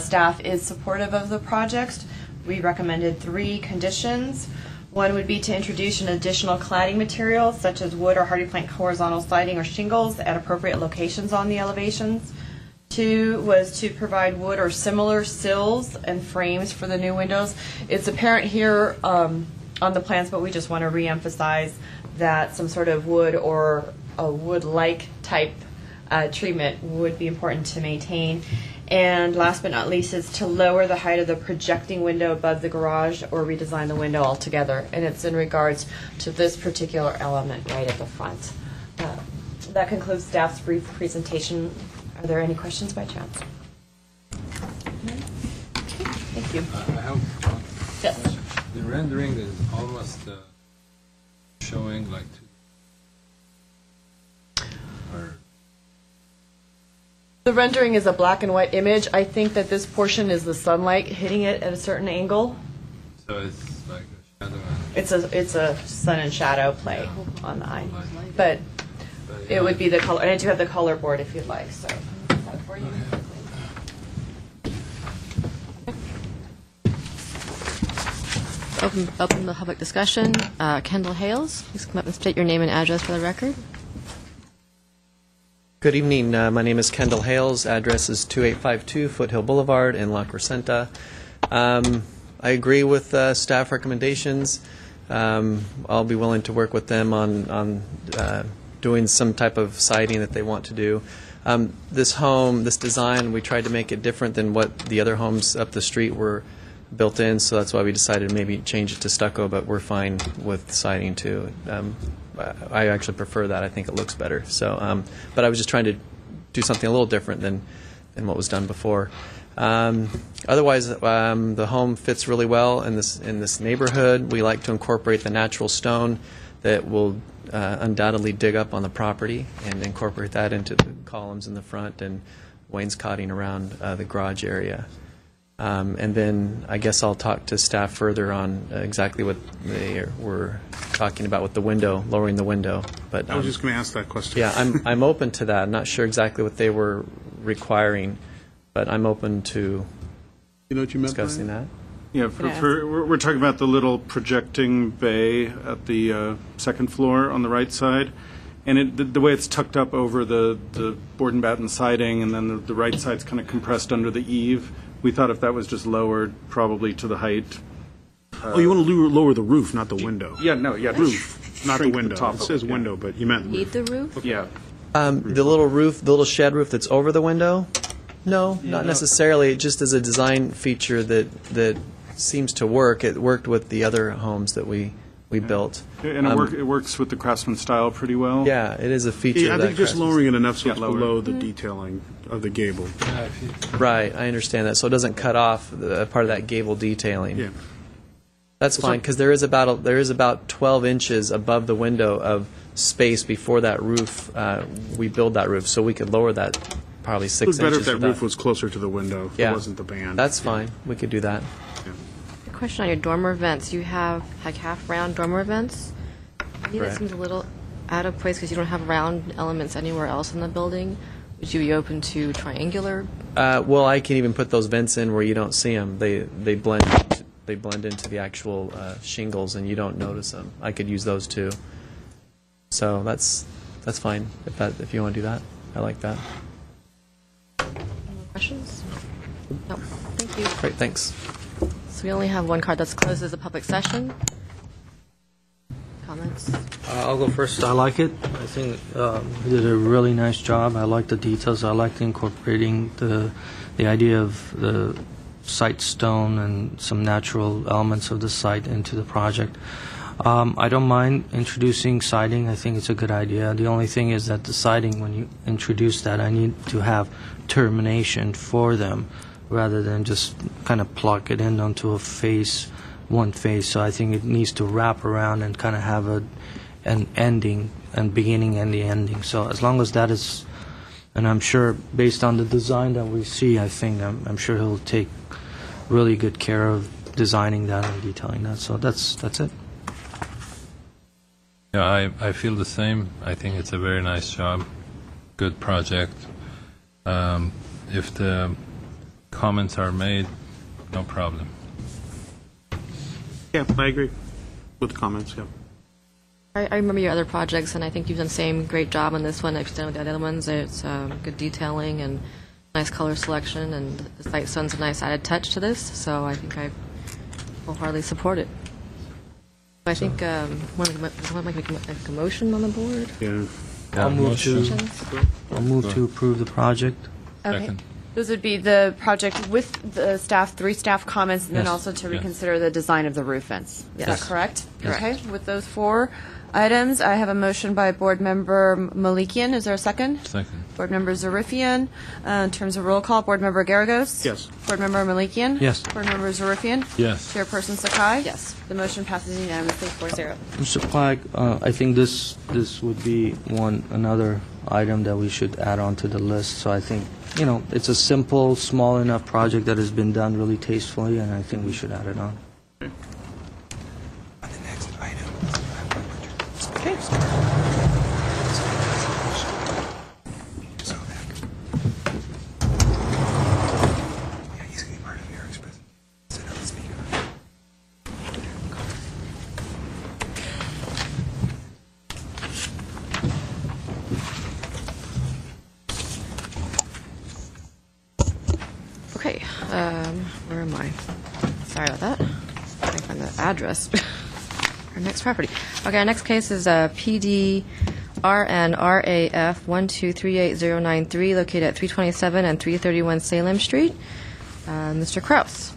Speaker 1: Staff is supportive of the project. We recommended 3 conditions. One would be to introduce an additional cladding material, such as wood or hardy plank horizontal siding or shingles at appropriate locations on the elevations. 2 was to provide wood or similar sills and frames for the new windows. It's apparent here on the plans, but we just want to reemphasize that some sort of wood or a wood-like type treatment would be important to maintain. And last but not least is to lower the height of the projecting window above the garage or redesign the window altogether. And it's in regards to this particular element right at the front. That concludes staff's brief presentation. Are there any questions by chance? Okay, thank you.
Speaker 4: I have one
Speaker 1: Yes.
Speaker 4: question. The rendering is almost showing like or
Speaker 1: The rendering is a black and white image. I think that this portion is the sunlight hitting it at a certain angle.
Speaker 4: so it's like a shadow.
Speaker 1: It's a sun and shadow play on the eye. But It would be the color, and I do have the color board if you'd like, so. Is that for you?
Speaker 3: Open the public discussion. Kendall Hales, please come up and state your name and address for the record.
Speaker 9: Good evening. My name is Kendall Hales. Address is 2852 Foothill Boulevard in La Crescenta. I agree with staff recommendations. I'll be willing to work with them on doing some type of siding that they want to do. This home, this design, we tried to make it different than what the other homes up the street were built in, so that's why we decided to maybe change it to stucco, but we're fine with siding too. I actually prefer that. I think it looks better. So, but I was just trying to do something a little different than what was done before. Otherwise, the home fits really well in this neighborhood. We like to incorporate the natural stone that will undoubtedly dig up on the property and incorporate that into the columns in the front and wainscoting around the garage area. And then I guess I'll talk to staff further on exactly what they were talking about with the window, lowering the window. But
Speaker 7: I was just going to ask that question.
Speaker 9: yeah, I'm open to that. I'm not sure exactly what they were requiring, but I'm open to
Speaker 7: You know what you meant,
Speaker 9: discussing
Speaker 7: Brian?
Speaker 9: that.
Speaker 2: Yeah, we're talking about the little projecting bay at the second floor on the right side. And the way it's tucked up over the board and batten siding, and then the right side's kind of compressed under the eave. We thought if that was just lowered probably to the height.
Speaker 7: Oh, you want to lower the roof, not the window.
Speaker 2: Yeah, no, yeah.
Speaker 7: Roof, not the
Speaker 2: shrink
Speaker 7: window.
Speaker 2: top
Speaker 7: It
Speaker 2: of
Speaker 7: says
Speaker 2: it, yeah.
Speaker 7: window, but you meant
Speaker 3: Need
Speaker 7: roof.
Speaker 3: the roof?
Speaker 2: Yeah.
Speaker 9: The little roof, the little shed roof that's over the window? No, not necessarily. It just is a design feature that seems to work. It worked with the other homes that we built.
Speaker 2: And it works with the Craftsman style pretty well.
Speaker 9: Yeah, it is a feature.
Speaker 7: Yeah, I
Speaker 9: that
Speaker 7: think just
Speaker 9: Craftsman-
Speaker 7: lowering it enough so
Speaker 2: Yeah,
Speaker 7: it's
Speaker 2: lower.
Speaker 7: below the detailing of the gable.
Speaker 9: Right, I understand that. So it doesn't cut off the part of that gable detailing.
Speaker 7: Yeah.
Speaker 9: That's fine, because there is about 12 inches above the window of space before that roof. We build that roof, so we could lower that probably 6
Speaker 7: It was
Speaker 9: inches.
Speaker 7: better if that
Speaker 9: without-
Speaker 7: roof was closer to the window. If
Speaker 9: Yeah.
Speaker 7: it wasn't the band.
Speaker 9: That's fine. We could do that.
Speaker 3: A question on your dormer vents. You have like half round dormer vents. To me, that
Speaker 9: Correct.
Speaker 3: seems a little out of place because you don't have round elements anywhere else in the building. Would you be open to triangular?
Speaker 9: Well, I can even put those vents in where you don't see them. They blend. They blend into the actual shingles, and you don't notice them. I could use those too. So that's fine if you want to do that. I like that.
Speaker 3: Questions? No. Thank you.
Speaker 9: Great, thanks.
Speaker 3: So we only have one card that's closed as a public session. Comments?
Speaker 5: I'll go first. I like it. I think he did a really nice job. I like the details. I like incorporating the idea of the site stone and some natural elements of the site into the project. I don't mind introducing siding. I think it's a good idea. The only thing is that the siding, when you introduce that, I need to have termination for them rather than just kind of plug it in onto a face, one face. So I think it needs to wrap around and kind of have an ending and beginning and the ending. So as long as that is, and I'm sure based on the design that we see, I think I'm sure he'll take really good care of designing that and detailing that. So that's it.
Speaker 4: Yeah, I feel the same. I think it's a very nice job, good project. If the comments are made, no problem.
Speaker 7: Yeah, I agree with the comments, yeah.
Speaker 3: I remember your other projects, and I think you've done the same great job on this one that you've done with the other ones. It's good detailing and nice color selection, and the site stone's a nice added touch to this, so I think I wholeheartedly support it. I think, want to make a motion on the board?
Speaker 7: Yeah.
Speaker 5: I'll move
Speaker 3: Questions?
Speaker 5: to approve the project.
Speaker 1: Okay.
Speaker 4: Second.
Speaker 1: Those would be the project with the staff, 3 staff comments, and then
Speaker 5: Yes.
Speaker 1: also to
Speaker 4: Yes.
Speaker 1: reconsider the design of the roof vents. Is that
Speaker 3: Yes.
Speaker 1: correct?
Speaker 4: Yes.
Speaker 1: Okay, with those 4 items, I have a motion by Board Member Malikian. Is there a second?
Speaker 4: Second.
Speaker 1: Board Member Zarifian. In terms of roll call, Board Member Garagos?
Speaker 7: Yes.
Speaker 1: Board Member Malikian?
Speaker 5: Yes.
Speaker 1: Board Member Zarifian?
Speaker 4: Yes.
Speaker 1: Chairperson Sakai?
Speaker 3: Yes.
Speaker 1: The motion passes unanimously 4-0.
Speaker 5: Mr. Pike, I think this would be another item that we should add on to the list. So I think, it's a simple, small enough project that has been done really tastefully, and I think we should add it on.
Speaker 3: Where am I? Sorry about that. I can find the address. Our next property. Okay, our next case is PD RNRAF 1238093, located at 327 and 331 Salem Street. Mr. Kraus.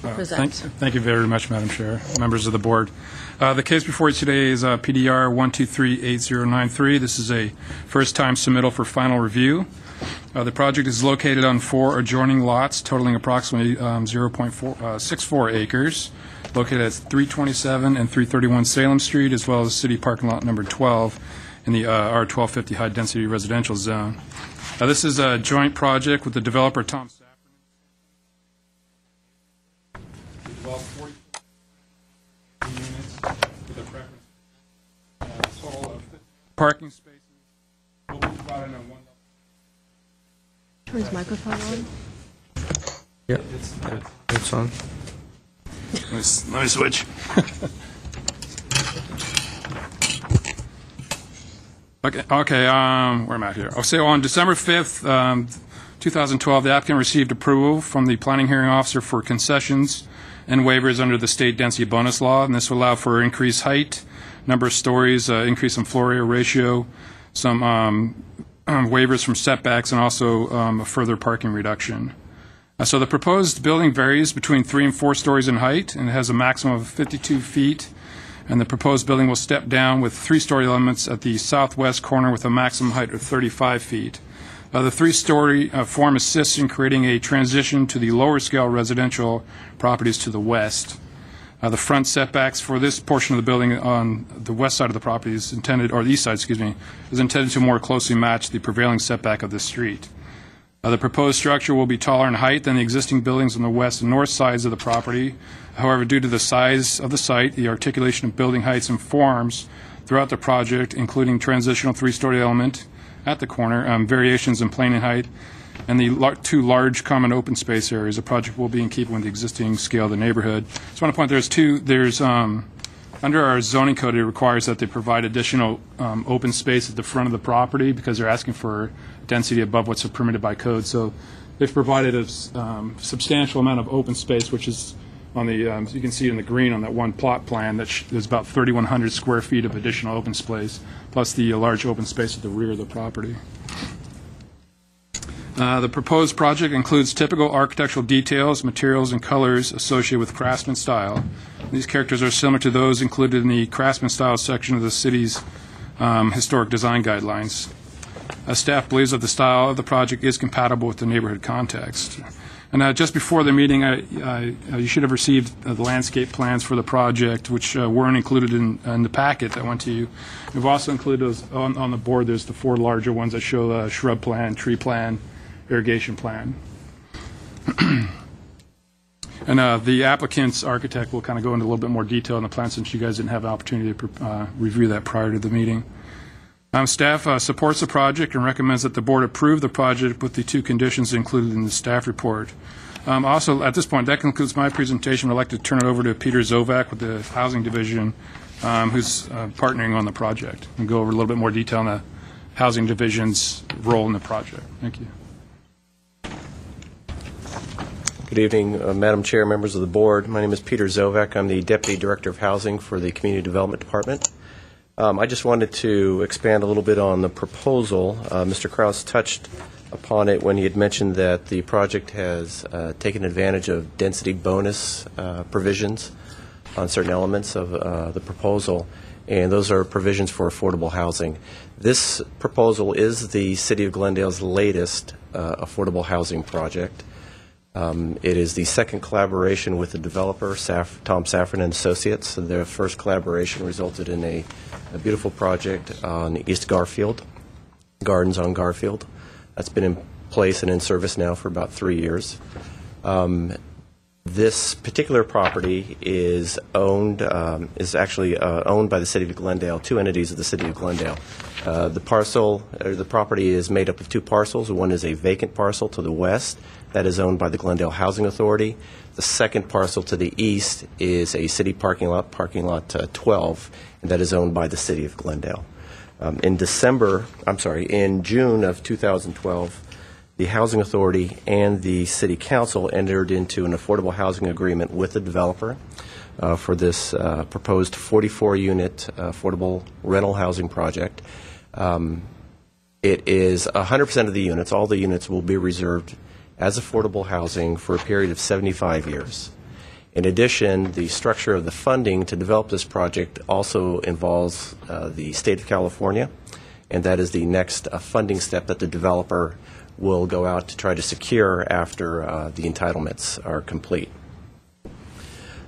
Speaker 3: Present.
Speaker 10: Thank you very much, Madam Chair, members of the board. The case before you today is PDR 1238093. This is a first-time submittal for final review. The project is located on 4 adjoining lots totaling approximately 0.64 acres, located at 327 and 331 Salem Street, as well as city parking lot number 12 in the R1250 high-density residential zone. This is a joint project with the developer Tom Safran. We developed 40 units with a preference total of 50 parking spaces. Will be provided on one.
Speaker 3: Turn his microphone on.
Speaker 5: Yep, it's on.
Speaker 10: Let me switch. Okay. Where am I here? So on December 5th, 2012, the applicant received approval from the planning hearing officer for concessions and waivers under the state density bonus law, and this will allow for increased height, number of stories, increase in floor area ratio, some waivers from setbacks, and also a further parking reduction. So the proposed building varies between 3 and 4 stories in height, and it has a maximum of 52 feet. And the proposed building will step down with 3-story elements at the southwest corner with a maximum height of 35 feet. The 3-story form assists in creating a transition to the lower-scale residential properties to the west. The front setbacks for this portion of the building on the west side of the property is intended, or the east side, excuse me, is intended to more closely match the prevailing setback of the street. The proposed structure will be taller in height than the existing buildings on the west and north sides of the property. However, due to the size of the site, the articulation of building heights and forms throughout the project, including transitional 3-story element at the corner, variations in plane and height, and the 2 large common open space areas, the project will be in keeping with the existing scale of the neighborhood. Just want to point there's under our zoning code, it requires that they provide additional open space at the front of the property because they're asking for density above what's permitted by code. So they've provided a substantial amount of open space, which is on the, you can see in the green on that one plot plan, that there's about 3,100 square feet of additional open space, plus the large open space at the rear of the property. The proposed project includes typical architectural details, materials, and colors associated with craftsman style. These characters are similar to those included in the craftsman style section of the city's historic design guidelines. Staff believes that the style of the project is compatible with the neighborhood context. And just before the meeting, you should have received the landscape plans for the project, which weren't included in the packet that went to you. We've also included those on the board. There's the 4 larger ones that show the shrub plan, tree plan, irrigation plan. And the applicant's architect will kind of go into a little bit more detail on the plan since you guys didn't have an opportunity to review that prior to the meeting. Staff supports the project and recommends that the board approve the project with the 2 conditions included in the staff report. Also, at this point, that concludes my presentation. I'd like to turn it over to Peter Zovak with the Housing Division, who's partnering on the project, and go over a little bit more detail on the Housing Division's role in the project. Thank you.
Speaker 9: Good evening, Madam Chair, members of the board. My name is Peter Zovak. I'm the Deputy Director of Housing for the Community Development Department. I just wanted to expand a little bit on the proposal. Mr. Kraus touched upon it when he had mentioned that the project has taken advantage of density bonus provisions on certain elements of the proposal, and those are provisions for affordable housing. This proposal is the City of Glendale's latest affordable housing project. It is the second collaboration with the developer, Tom Safran and Associates. Their first collaboration resulted in a beautiful project on East Garfield, Gardens on Garfield. That's been in place and in service now for about 3 years. This particular property is owned, actually owned by the City of Glendale, 2 entities of the City of Glendale. The property is made up of 2 parcels. One is a vacant parcel to the west that is owned by the Glendale Housing Authority. The second parcel to the east is a city parking lot 12, and that is owned by the City of Glendale. In June of 2012,
Speaker 11: the Housing Authority and the City Council entered into an affordable housing agreement with the developer for this proposed 44-unit affordable rental housing project. It is 100% of the units. All the units will be reserved as affordable housing for a period of 75 years. In addition, the structure of the funding to develop this project also involves the state of California, and that is the next funding step that the developer will go out to try to secure after the entitlements are complete.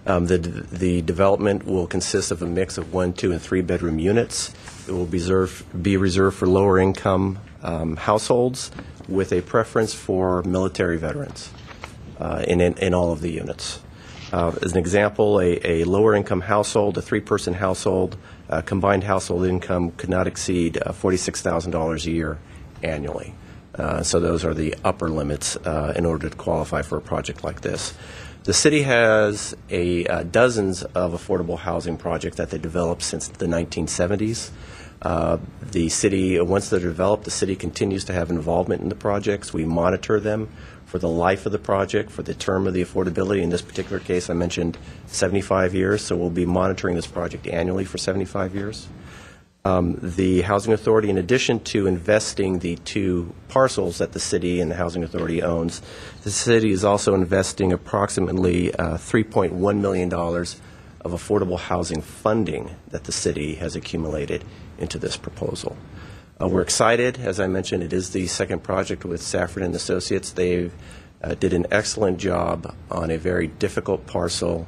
Speaker 11: The development will consist of a mix of 1, 2, and 3 bedroom units. It will be reserved for lower income households with a preference for military veterans in all of the units. As an example, a lower income household, a 3-person household, combined household income could not exceed $46,000 a year annually. So those are the upper limits in order to qualify for a project like this. The city has dozens of affordable housing projects that they developed since the 1970s. The city, once they're developed, the city continues to have involvement in the projects. We monitor them for the life of the project, for the term of the affordability. In this particular case, I mentioned 75 years, so we'll be monitoring this project annually for 75 years. The Housing Authority, in addition to investing the 2 parcels that the city and the Housing Authority owns, the city is also investing approximately $3.1 million of affordable housing funding that the city has accumulated into this proposal. We're excited. As I mentioned, it is the second project with Safford and Associates. They did an excellent job on a very difficult parcel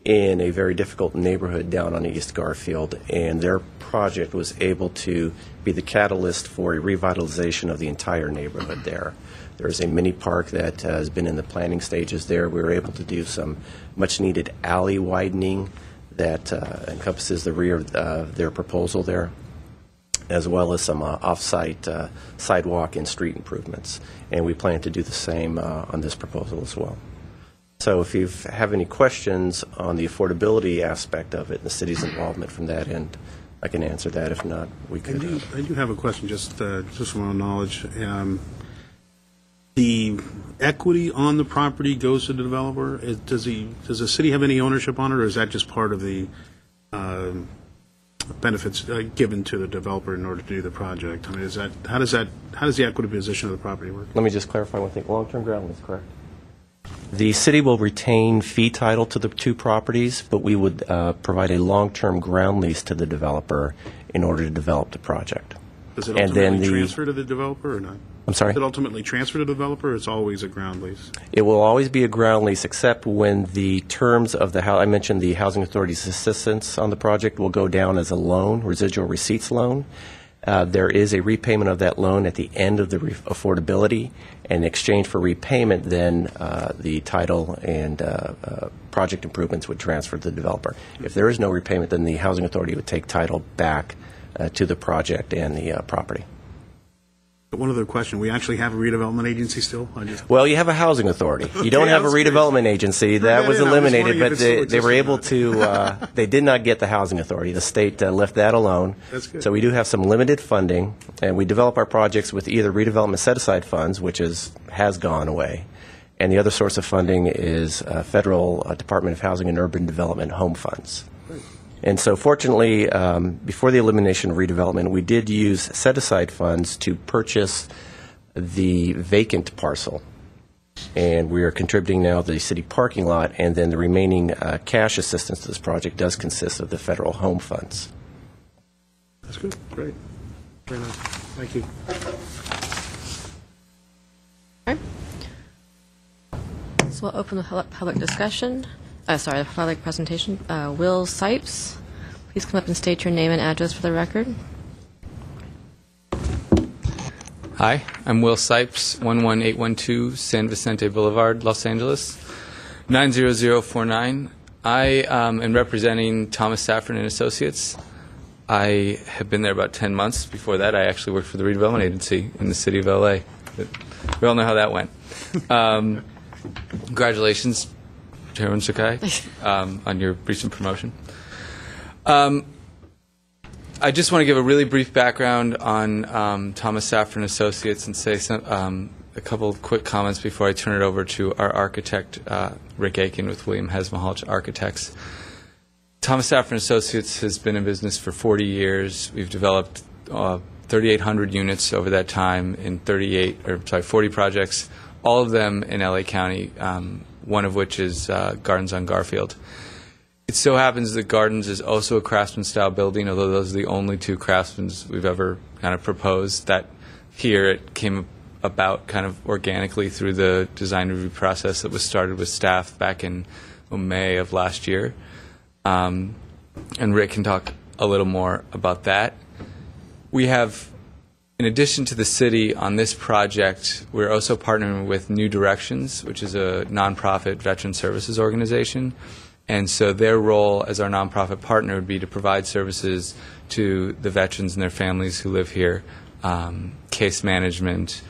Speaker 11: in a very difficult neighborhood down on East Garfield, and their project was able to be the catalyst for a revitalization of the entire neighborhood there. There's a mini park that has been in the planning stages there. We were able to do some much-needed alley widening that encompasses the rear of their proposal there, as well as some off-site sidewalk and street improvements. And we plan to do the same on this proposal as well. So if you have any questions on the affordability aspect of it and the city's involvement from that end, I can answer that. If not, we could.
Speaker 7: I do have a question, just from my own knowledge. The equity on the property goes to the developer. Does the city have any ownership on it, or is that just part of the benefits given to the developer in order to do the project? I mean, how does the equity position of the property work?
Speaker 11: Let me just clarify one thing. Long-term ground lease, correct? The city will retain fee title to the 2 properties, but we would provide a long-term ground lease to the developer in order to develop the project.
Speaker 7: Does it ultimately transfer to the developer or not?
Speaker 11: I'm sorry?
Speaker 7: Does it ultimately transfer to the developer, or it's always a ground lease?
Speaker 11: It will always be a ground lease, except when the terms of I mentioned the Housing Authority's assistance on the project will go down as a loan, residual receipts loan. There is a repayment of that loan at the end of the affordability. In exchange for repayment, then the title and project improvements would transfer to the developer. If there is no repayment, then the Housing Authority would take title back to the project and the property.
Speaker 7: One other question. We actually have a redevelopment agency still?
Speaker 11: Well, you have a housing authority. You don't have a redevelopment agency. That was eliminated, but they were able to, they did not get the housing authority. The state left that alone.
Speaker 7: That's good.
Speaker 11: So we do have some limited funding, and we develop our projects with either redevelopment set-aside funds, which has gone away, and the other source of funding is Federal Department of Housing and Urban Development home funds. And so fortunately, before the elimination of redevelopment, we did use set-aside funds to purchase the vacant parcel. And we are contributing now the city parking lot, and then the remaining cash assistance to this project does consist of the federal home funds.
Speaker 7: That's good. Great. Very nice. Thank you.
Speaker 3: Okay. So we'll open the public discussion. The public presentation. Will Sipes, please come up and state your name and address for the record.
Speaker 12: Hi, I'm Will Sipes, 11812 San Vicente Boulevard, Los Angeles, 90049. I am representing Thomas Safford and Associates. I have been there about 10 months. Before that, I actually worked for the redevelopment agency in the city of LA. But we all know how that went. Congratulations, Chairman Sakai, on your recent promotion. I just want to give a really brief background on Thomas Safford and Associates and say a couple of quick comments before I turn it over to our architect, Rick Aiken with William Hesmahalch Architects. Thomas Safran Associates has been in business for 40 years. We've developed 3,800 units over that time in 40 projects, all of them in LA County, one of which is Gardens on Garfield. It so happens that Gardens is also a Craftsman-style building, although those are the only two Craftsmans we've ever kind of proposed. That here it came about kind of organically through the design review process that was started with staff back in May of last year. And Rick can talk a little more about that. We have, in addition to the city on this project, we're also partnering with New Directions, which is a nonprofit veteran services organization. And so their role as our nonprofit partner would be to provide services to the veterans and their families who live here, case management,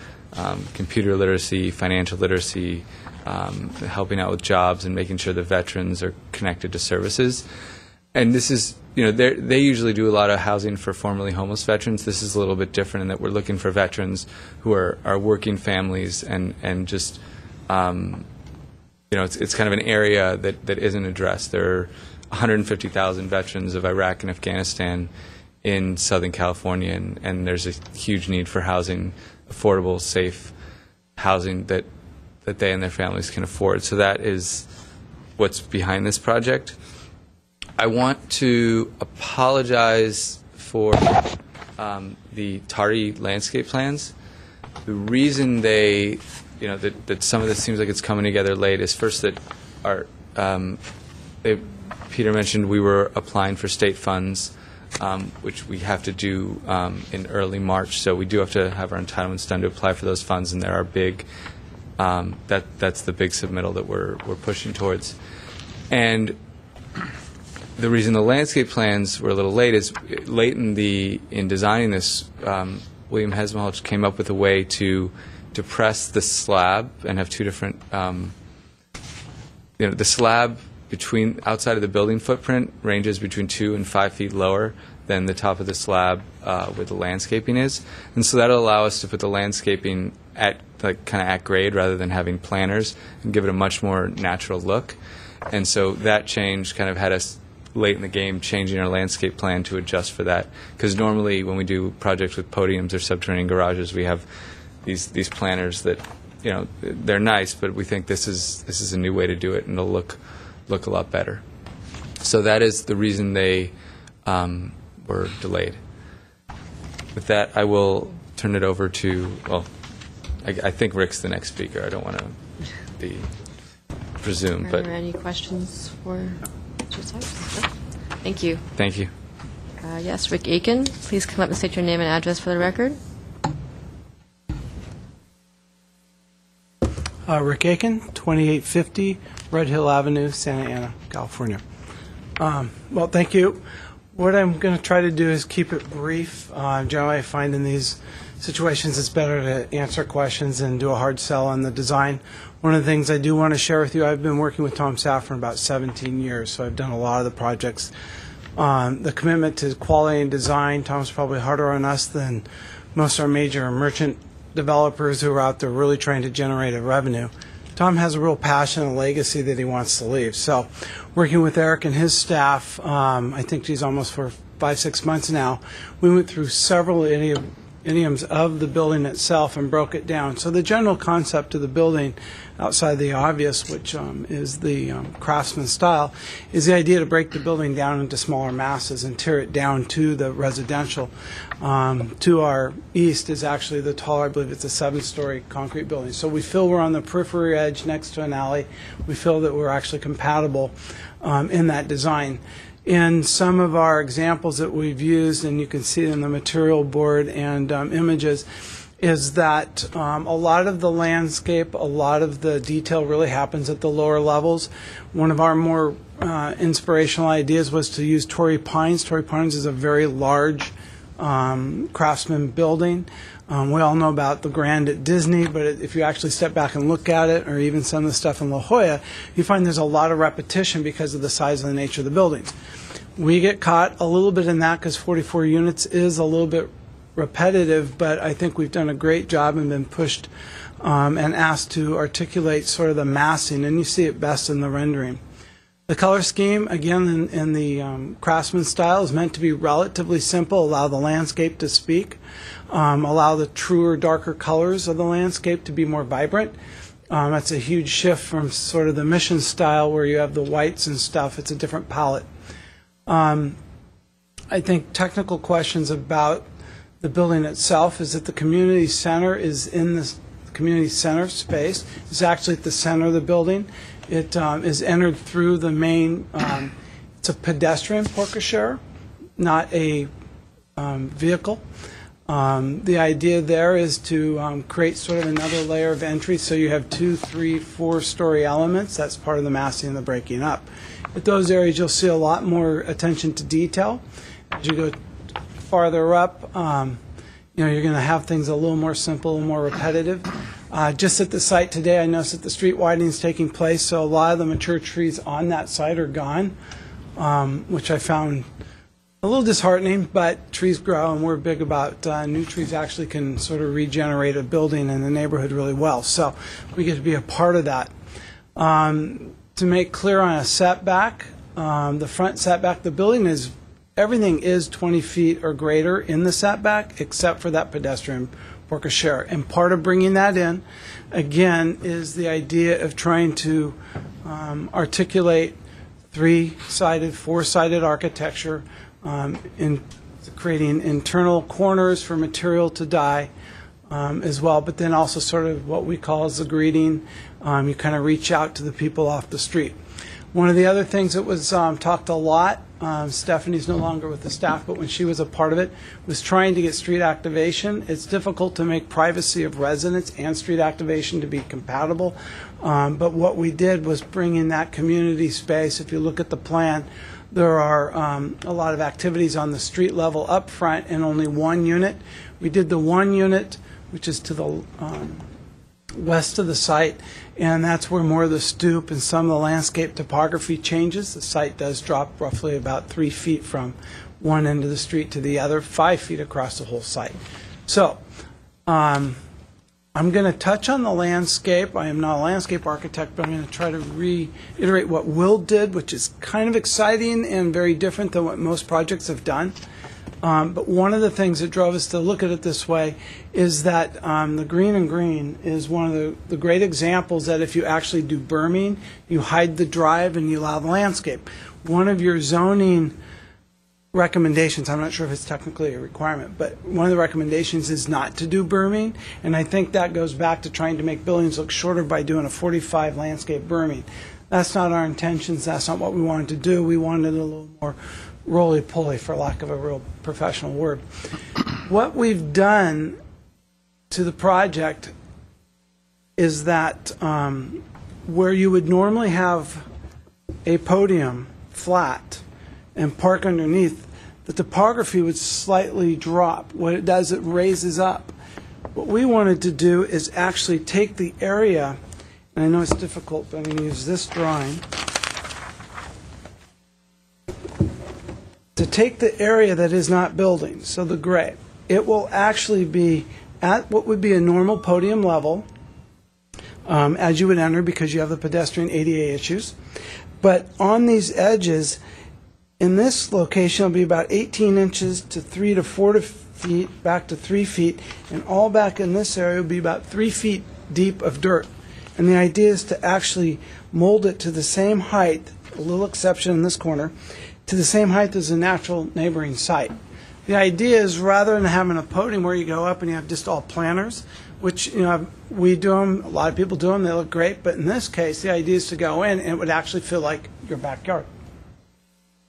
Speaker 12: computer literacy, financial literacy, helping out with jobs and making sure the veterans are connected to services. And this is, they usually do a lot of housing for formerly homeless veterans. This is a little bit different in that we're looking for veterans who are working families and just, it's kind of an area that isn't addressed. There are 150,000 veterans of Iraq and Afghanistan in Southern California, and there's a huge need for housing, affordable, safe housing that they and their families can afford. So that is what's behind this project. I want to apologize for the tardy landscape plans. The reason that some of this seems like it's coming together late is first that Peter mentioned we were applying for state funds, which we have to do in early March. So we do have to have our entitlements done to apply for those funds, and there are big. That's the big submittal that we're pushing towards. And the reason the landscape plans were a little late is late in designing this, William Hesmahalch came up with a way to depress the slab and have two different. The slab outside of the building footprint ranges between 2 and 5 feet lower than the top of the slab where the landscaping is, and so that'll allow us to put the landscaping at grade rather than having planters and give it a much more natural look. And so that change kind of had us late in the game changing our landscape plan to adjust for that, because normally when we do projects with podiums or subterranean garages, we have these planters that they're nice, but we think this is a new way to do it, and it'll look a lot better. So that is the reason they were delayed. With that, I will turn it over to, I think Rick's the next speaker. I don't want to be presumed.
Speaker 3: Are there any questions for Thank you.
Speaker 12: Thank you.
Speaker 3: Yes, Rick Aiken, please come up and state your name and address for the record.
Speaker 13: Rick Aiken, 2850 Red Hill Avenue, Santa Ana, California. Well, thank you. What I'm going to try to do is keep it brief. Generally, I find in these situations it's better to answer questions and do a hard sell on the design. One of the things I do want to share with you, I've been working with Tom Safran about 17 years, so I've done a lot of the projects. The commitment to quality and design, Tom's probably harder on us than most of our major merchant developers who are out there really trying to generate a revenue. Tom has a real passion and legacy that he wants to leave. So working with Eric and his staff, I think he's almost for 5-6 months now, we went through several idioms of the building itself and broke it down. So the general concept of the building, outside the obvious, which is the craftsman style, is the idea to break the building down into smaller masses and tear it down to the residential. To our east is actually the taller, I believe it's a 7-story concrete building. So we feel we're on the periphery edge next to an alley. We feel that we're actually compatible in that design. In some of our examples that we've used, and you can see it in the material board and images, is that a lot of the landscape, a lot of the detail really happens at the lower levels. One of our more inspirational ideas was to use Torrey Pines. Torrey Pines is a very large craftsman building. We all know about the Grand at Disney, but if you actually step back and look at it, or even some of the stuff in La Jolla, you find there's a lot of repetition because of the size and the nature of the buildings. We get caught a little bit in that because 44 units is a little bit repetitive, but I think we've done a great job and been pushed and asked to articulate sort of the massing, and you see it best in the rendering. The color scheme, again, in the Craftsman style, is meant to be relatively simple, allow the landscape to speak, allow the truer, darker colors of the landscape to be more vibrant. That's a huge shift from sort of the Mission style where you have the whites and stuff. It's a different palette. I think technical questions about the building itself is that the community center is in the community center space. It's actually at the center of the building. It is entered through the main, it's a pedestrian porte-cochere, not a vehicle. The idea there is to create sort of another layer of entry so you have 2, 3, 4-story elements. That's part of the massing and the breaking up. At those areas, you'll see a lot more attention to detail. As you go farther up, you're going to have things a little more simple and more repetitive. Just at the site today, I noticed that the street widening is taking place, so a lot of the mature trees on that site are gone, which I found a little disheartening, but trees grow, and we're big about new trees actually can sort of regenerate a building and the neighborhood really well. So we get to be a part of that. To make clear on a setback, the front setback, the building is, everything is 20 feet or greater in the setback except for that pedestrian porte-cochere. And part of bringing that in, again, is the idea of trying to articulate 3-sided, 4-sided architecture, in creating internal corners for material to die as well, but then also sort of what we call as the greeting. You kind of reach out to the people off the street. One of the other things that was talked a lot, Stephanie's no longer with the staff, but when she was a part of it, was trying to get street activation. It's difficult to make privacy of residents and street activation to be compatible, but what we did was bring in that community space. If you look at the plan, there are a lot of activities on the street level up front and only one unit. We did the one unit, which is to the west of the site, and that's where more of the stoop and some of the landscape topography changes. The site does drop roughly about 3 feet from one end of the street to the other, 5 feet across the whole site. So I'm going to touch on the landscape. I am not a landscape architect, but I'm going to try to reiterate what Will did, which is kind of exciting and very different than what most projects have done. But one of the things that drove us to look at it this way is that the green and green is one of the great examples that if you actually do berming, you hide the drive and you allow the landscape. One of your zoning recommendations, I'm not sure if it's technically a requirement, but one of the recommendations is not to do berming, and I think that goes back to trying to make buildings look shorter by doing a 45 landscape berming. That's not our intentions. That's not what we wanted to do. We wanted a little more roly-poly, for lack of a real professional word. What we've done to the project is that where you would normally have a podium flat and park underneath, the topography would slightly drop. What it does, it raises up. What we wanted to do is actually take the area, and I know it's difficult, but I'm going to use this drawing, to take the area that is not building, so the gray. It will actually be at what would be a normal podium level as you would enter because you have the pedestrian ADA issues. But on these edges, in this location, it'll be about 18 inches to 3 to 4 feet, back to 3 feet, and all back in this area will be about 3 feet deep of dirt. And the idea is to actually mold it to the same height, a little exception in this corner, to the same height as a natural neighboring site. The idea is rather than having a podium where you go up and you have just all planters, which we do them, a lot of people do them, they look great, but in this case the idea is to go in and it would actually feel like your backyard.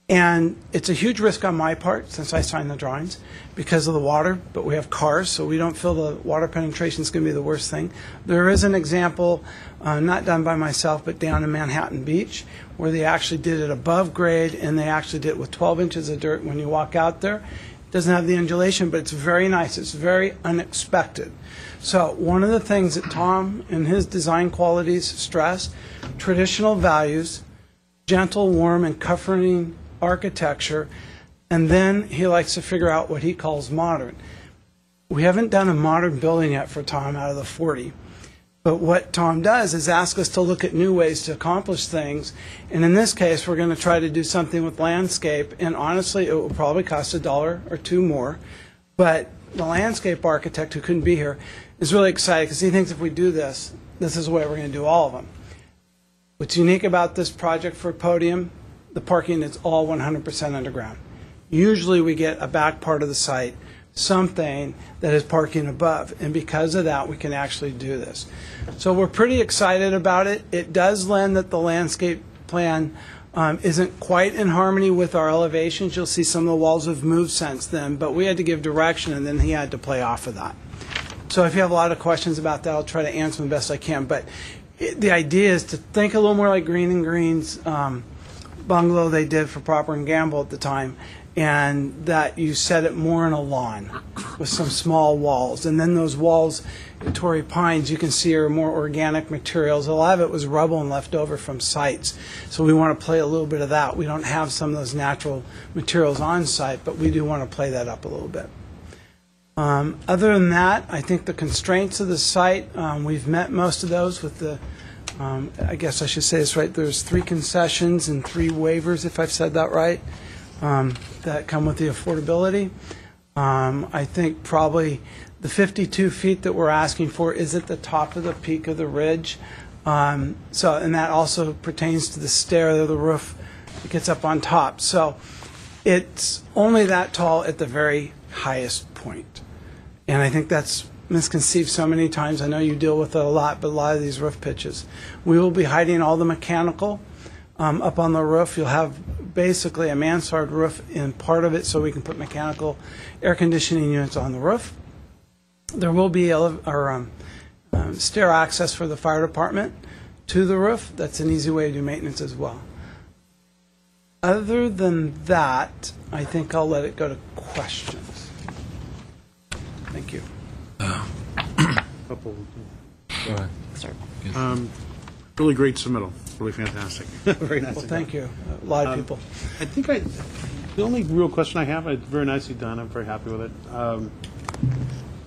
Speaker 13: And it's a huge risk on my part since I signed the drawings because of the water, but we have cars, so we don't feel the water penetration is going to be the worst thing. There is an example, not done by myself, but down in Manhattan Beach, where they actually did it above grade, and they actually did it with 12 inches of dirt when you walk out there. It doesn't have the undulation, but it's very nice. It's very unexpected. So one of the things that Tom and his design qualities stress, traditional values, gentle, warm, and comforting architecture, and then he likes to figure out what he calls modern. We haven't done a modern building yet for Tom out of the 40. But what Tom does is ask us to look at new ways to accomplish things. And in this case, we're going to try to do something with landscape. And honestly, it will probably cost $1 or $2 more. But the landscape architect, who couldn't be here, is really excited because he thinks if we do this, this is the way we're going to do all of them. What's unique about this project for Podium, the parking is all 100% underground. Usually we get a back part of the site, something that is parking above, and because of that we can actually do this. So we're pretty excited about it. It does lend that the landscape plan isn't quite in harmony with our elevations. You'll see some of the walls have moved since then, but we had to give direction and then he had to play off of that. So if you have a lot of questions about that, I'll try to answer them the best I can. But the idea is to think a little more like Green and Green's bungalow they did for Procter & Gamble at the time, and that you set it more in a lawn with some small walls. And then those walls at Torrey Pines, you can see, are more organic materials. A lot of it was rubble and left over from sites. So we want to play a little bit of that. We don't have some of those natural materials on site, but we do want to play that up a little bit. Other than that, I think the constraints of the site, we've met most of those with the, I guess I should say this right, there's 3 concessions and 3 waivers, if I've said that right, that come with the affordability. I think probably the 52 feet that we're asking for is at the top of the peak of the ridge. And that also pertains to the stair of the roof that gets up on top. So it's only that tall at the very highest point. And I think that's misconceived so many times. I know you deal with it a lot, but a lot of these roof pitches. We will be hiding all the mechanical up on the roof. You'll have basically a mansard roof in part of it so we can put mechanical air conditioning units on the roof. There will be stair access for the fire department to the roof. That's an easy way to do maintenance as well. Other than that, I think I'll let it go to questions. Thank you.
Speaker 7: Couple.
Speaker 12: Go ahead.
Speaker 7: Really great submittal. Really fantastic. Very nice.
Speaker 13: Well, thank you. A lot of people.
Speaker 7: I think the only real question I have, it's very nicely done. I'm very happy with it.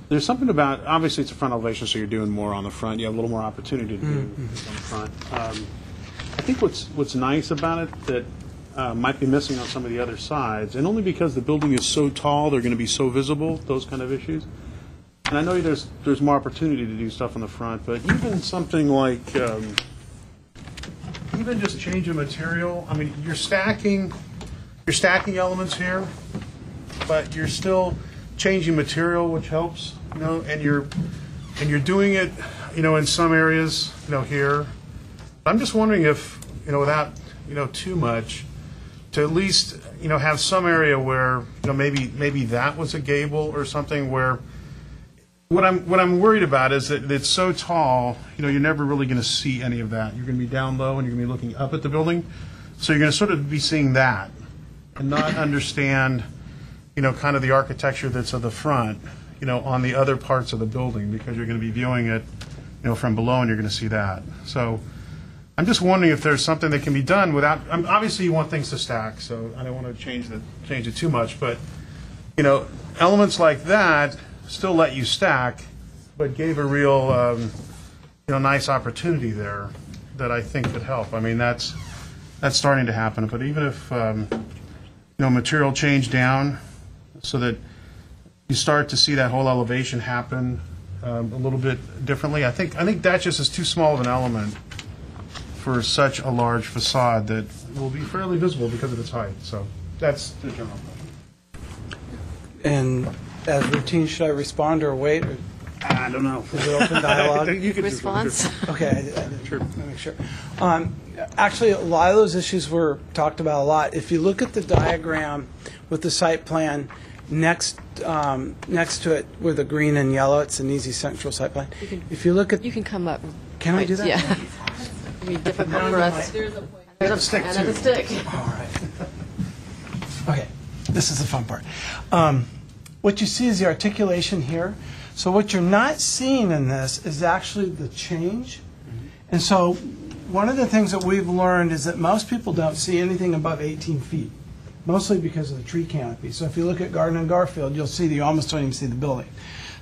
Speaker 7: There's something about, obviously it's a front elevation, so you're doing more on the front. You have a little more opportunity to do on the front. I think what's nice about it that might be missing on some of the other sides, and only because the building is so tall, they're going to be so visible, those kind of issues. And I know there's more opportunity to do stuff on the front, but even something like, even just change of material. I mean, you're stacking elements here, but you're still changing material, which helps, and you're doing it, in some areas, here. I'm just wondering if, without, too much, to at least, have some area where, maybe that was a gable or something where. What I'm worried about is that it's so tall, you're never really going to see any of that. You're going to be down low and you're going to be looking up at the building. So you're going to sort of be seeing that and not understand, kind of the architecture that's at the front, on the other parts of the building, because you're going to be viewing it, from below and you're going to see that. So I'm just wondering if there's something that can be done without, obviously you want things to stack, so I don't want to change it too much, but, elements like that still let you stack, but gave a real, nice opportunity there that I think could help. I mean, that's starting to happen. But even if, material change down so that you start to see that whole elevation happen a little bit differently, I think that just is too small of an element for such a large facade that will be fairly visible because of its height. So that's the general question.
Speaker 13: And as routine, should I respond or wait? Or
Speaker 7: I don't know.
Speaker 13: is it open dialogue?
Speaker 7: You can
Speaker 3: Response?
Speaker 13: Okay, I didn't make sure. Actually, a lot of those issues were talked about a lot. If you look at the diagram with the site plan next to it with the green and yellow, it's an easy central site plan. If you look at,
Speaker 3: You can come up.
Speaker 13: can I do that?
Speaker 3: Yeah. It'd be difficult for us. There's a
Speaker 13: stick,
Speaker 3: and a
Speaker 13: too.
Speaker 3: stick.
Speaker 13: All right. Okay, this is the fun part. What you see is the articulation here. So what you're not seeing in this is actually the change. And so one of the things that we've learned is that most people don't see anything above 18 feet, mostly because of the tree canopy. So if you look at Garden and Garfield, you'll see that you almost don't even see the building.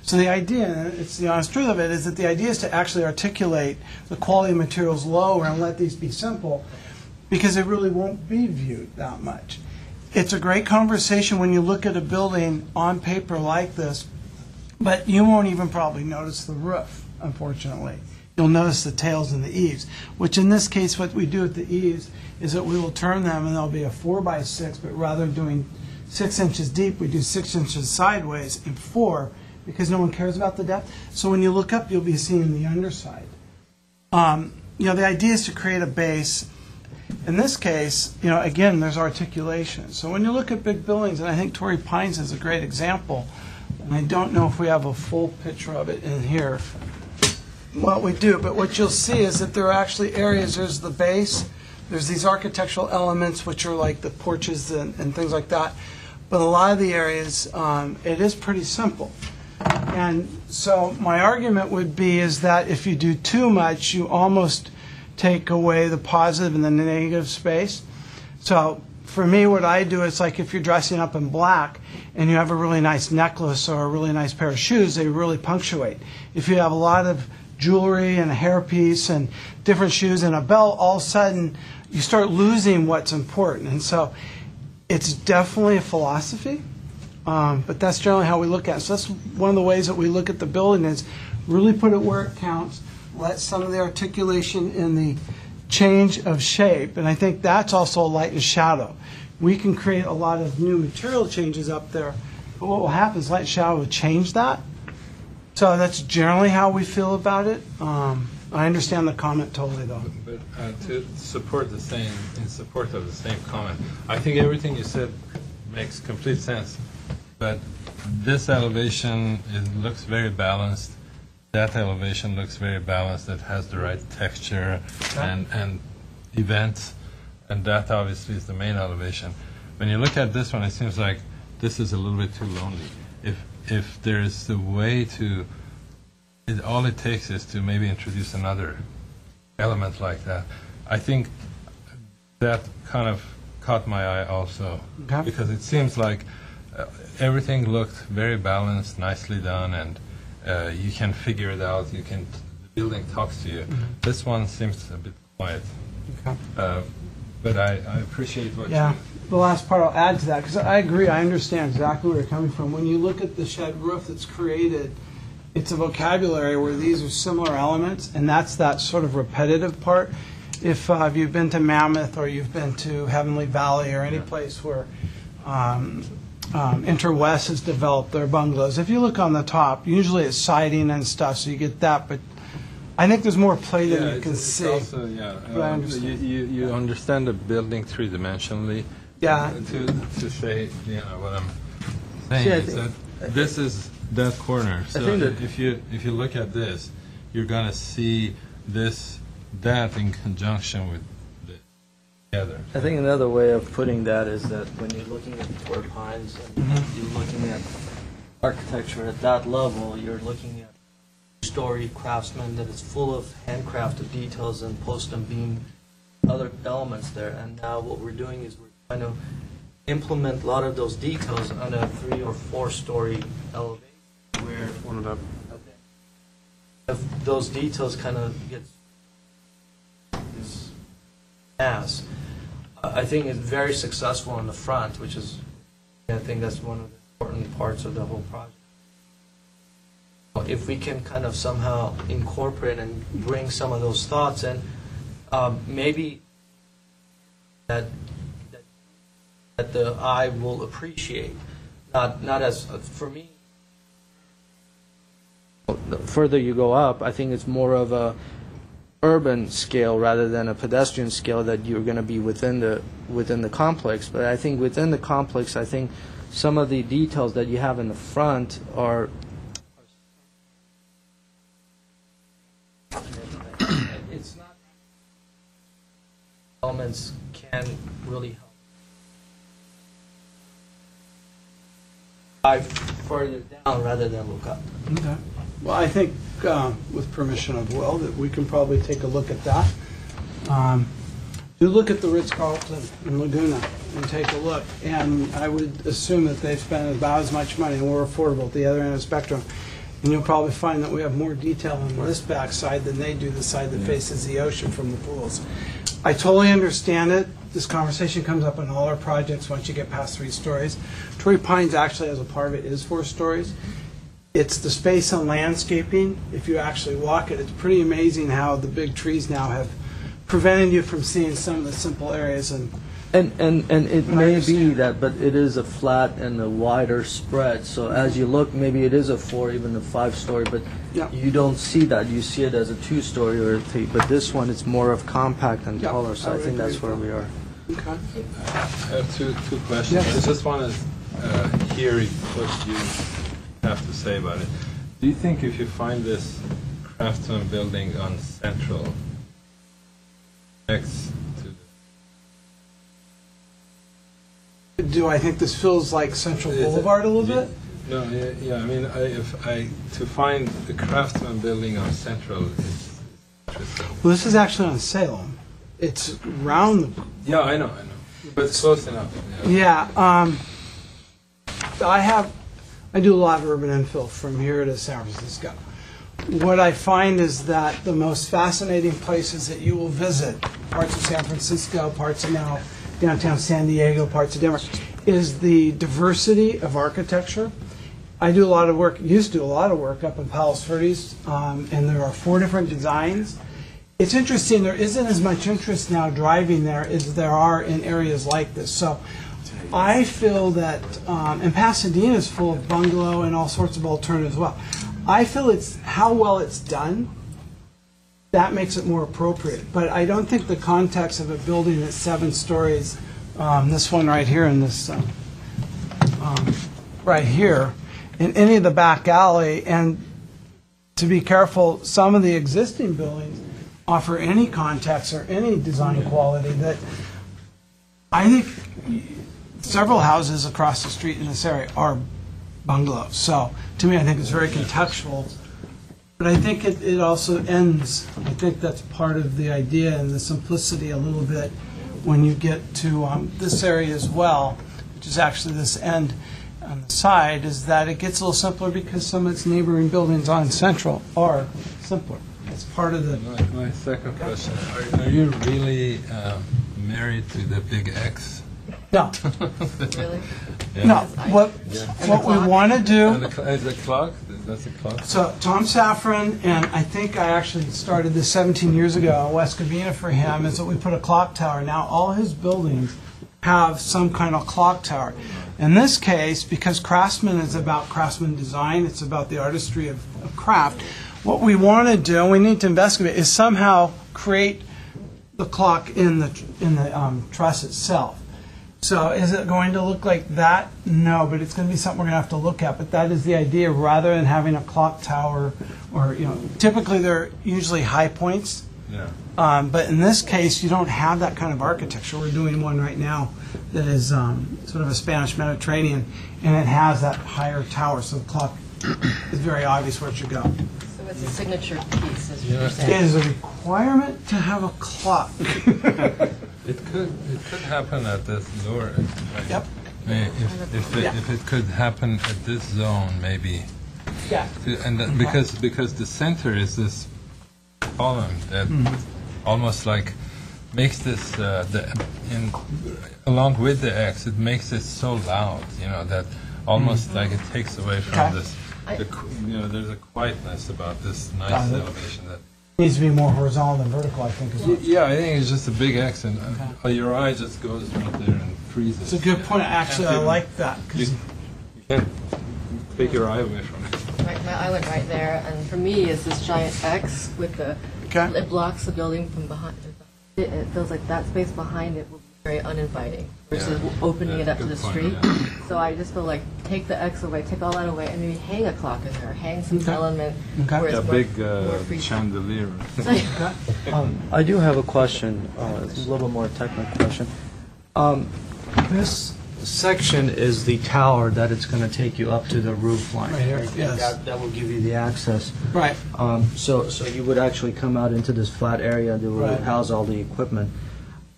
Speaker 13: So the idea, and it's the honest truth of it, is that the idea is to actually articulate the quality of materials lower and let these be simple, because it really won't be viewed that much. It's a great conversation when you look at a building on paper like this, but you won't even probably notice the roof, unfortunately. You'll notice the tails and the eaves, which in this case what we do with the eaves is that we will turn them and they'll be a 4x6, but rather than doing 6 inches deep, we do 6 inches sideways and 4, because no one cares about the depth. So when you look up, you'll be seeing the underside. The idea is to create a base. In this case, again, there's articulation. So when you look at big buildings, and I think Torrey Pines is a great example, and I don't know if we have a full picture of it in here. Well, we do, but what you'll see is that there are actually areas. There's the base. There's these architectural elements, which are like the porches and things like that. But a lot of the areas, it is pretty simple. And so my argument would be is that if you do too much, you almost take away the positive and the negative space. So for me, what I do is like if you're dressing up in black and you have a really nice necklace or a really nice pair of shoes, they really punctuate. If you have a lot of jewelry and a hairpiece and different shoes and a belt, all of a sudden you start losing what's important. And so it's definitely a philosophy, but that's generally how we look at it. So that's one of the ways that we look at the building is really put it where it counts, let some of the articulation in the change of shape, and I think that's also light and shadow. We can create a lot of new material changes up there, but what will happen is light and shadow will change that. So that's generally how we feel about it. I understand the comment totally, though.
Speaker 4: But to support in support of the same comment, I think everything you said makes complete sense. But this elevation looks very balanced. That elevation looks very balanced. It has the right texture and events, and that obviously is the main elevation. When you look at this one, it seems like this is a little bit too lonely. If there is a way to, all it takes is to maybe introduce another element like that. I think that kind of caught my eye also, because it seems like everything looked very balanced, nicely done, and you can figure it out. The building talks to you. This one seems a bit quiet. But I appreciate what you...
Speaker 13: The last part I'll add to that, because I agree, I understand exactly where you're coming from. When you look at the shed roof that's created, it's a vocabulary where these are similar elements, and that's that sort of repetitive part. If you've been to Mammoth or you've been to Heavenly Valley or any place where Interwest has developed their bungalows, if you look on the top, usually it's siding and stuff, so you get that, but I think there's more play than you can see.
Speaker 4: Also, you understand the building three-dimensionally. To say, what I'm saying is that this is that corner. So if you look at this, you're going to see that in conjunction with this together.
Speaker 5: I think another way of putting that is that when you're looking at Torrey Pines and you're looking at architecture at that level, you're looking at story craftsman that is full of handcrafted details and post and beam, other elements there. And now what we're doing is we're trying to implement a lot of those details on a 3 or 4 story elevation where if those details kind of get mass. I think it's very successful on the front, which is, I think that's one of the important parts of the whole project. If we can kind of somehow incorporate and bring some of those thoughts in, maybe that the eye will appreciate. Not as, for me, the further you go up, I think it's more of a urban scale rather than a pedestrian scale that you're going to be within the complex. But I think within the complex, I think some of the details that you have in the front are it's not elements can really help dive further down rather than look up.
Speaker 13: Okay. Well, I think, with permission of Will, that we can probably take a look at that. Do look at the Ritz-Carlton in Laguna and take a look. And I would assume that they've spent about as much money and we're affordable at the other end of the spectrum. And you'll probably find that we have more detail on this back side than they do the side that faces the ocean from the pools. I totally understand it. This conversation comes up in all our projects once you get past 3 stories. Torrey Pines actually, as a part of it, is 4 stories. It's the space and landscaping. If you actually walk it, it's pretty amazing how the big trees now have prevented you from seeing some of the simple areas. And
Speaker 5: it may be that, but it is a flat and a wider spread. So as you look, maybe it is a 4, even a 5-story, but you don't see that. You see it as a 2-story or a 3. But this one, it's more of compact and taller. So I think that's where we are.
Speaker 13: Okay.
Speaker 4: I have two questions.
Speaker 13: Yes.
Speaker 4: I just want to hear what you have to say about it. Do you think if you find this Craftsman building on Central next to the...
Speaker 13: Do I think this feels like Central Boulevard a little bit?
Speaker 4: No, yeah. I mean, to find the Craftsman building on Central is interesting.
Speaker 13: Well, this is actually on Salem. It's round the...
Speaker 4: Yeah, I know. But it's close enough.
Speaker 13: Yeah. I do a lot of urban infill from here to San Francisco. What I find is that the most fascinating places that you will visit, parts of San Francisco, parts of now downtown San Diego, parts of Denver, is the diversity of architecture. I do a lot of work, used to do a lot of work up in Palos Verdes, and there are 4 different designs. It's interesting, there isn't as much interest now driving there as there are in areas like this. So I feel that, and Pasadena is full of bungalow and all sorts of alternatives as well. I feel it's how well it's done, that makes it more appropriate. But I don't think the context of a building that's 7 stories, this one right here and this right here, in any of the back alley, and to be careful, some of the existing buildings offer any context or any design quality that I think several houses across the street in this area are bungalows. So to me, I think it's very contextual. But I think it also ends, I think that's part of the idea and the simplicity a little bit when you get to this area as well, which is actually this end on the side, is that it gets a little simpler because some of its neighboring buildings on Central are simpler. It's part of the...
Speaker 4: My second question, are you really married to the big X?
Speaker 13: No.
Speaker 3: Really?
Speaker 4: Yeah.
Speaker 13: No. What we want to do...
Speaker 4: And the clock? That's a clock?
Speaker 13: So Tom Safran, and I think I actually started this 17 years ago in West Covina for him, is that we put a clock tower. Now all his buildings have some kind of clock tower. In this case, because Craftsman is about craftsman design, it's about the artistry of craft, what we want to do, and we need to investigate, is somehow create the clock in the truss itself. So is it going to look like that? No, but it's going to be something we're going to have to look at. But that is the idea, rather than having a clock tower, or typically they're usually high points.
Speaker 4: Yeah.
Speaker 13: But in this case, you don't have that kind of architecture. We're doing one right now that is sort of a Spanish Mediterranean, and it has that higher tower, so the clock is very obvious where it should go.
Speaker 3: So it's a signature piece, as you're
Speaker 13: It
Speaker 3: saying.
Speaker 13: is a requirement to have a clock.
Speaker 4: It could happen at this lower end. Right?
Speaker 13: Yep.
Speaker 4: If it could happen at this zone, maybe.
Speaker 13: Yeah.
Speaker 4: And because the center is this column that almost like makes this along with the X, it makes it so loud, that almost like it takes away from this. There's a quietness about this nice elevation that
Speaker 13: Needs to be more horizontal than vertical, I think. As well.
Speaker 4: Yeah, I think it's just a big X, and your eye just goes right there and freezes.
Speaker 13: It's a good point. Actually, I like that.
Speaker 4: You can't take your eye away from it.
Speaker 3: Right, my eye went right there, and for me, it's this giant X with the. It blocks the building from behind. It feels like that space behind it will be very uninviting versus opening it up to the street. So I just feel like take the X away, take all that away, and maybe hang a clock in there, hang some element where it's more free.
Speaker 4: Chandelier.
Speaker 5: I do have a question, a little more technical question. This section is the tower that it's going to take you up to the roof line.
Speaker 13: Right here, yes.
Speaker 5: That will give you the access.
Speaker 13: Right.
Speaker 5: So you would actually come out into this flat area that would house all the equipment.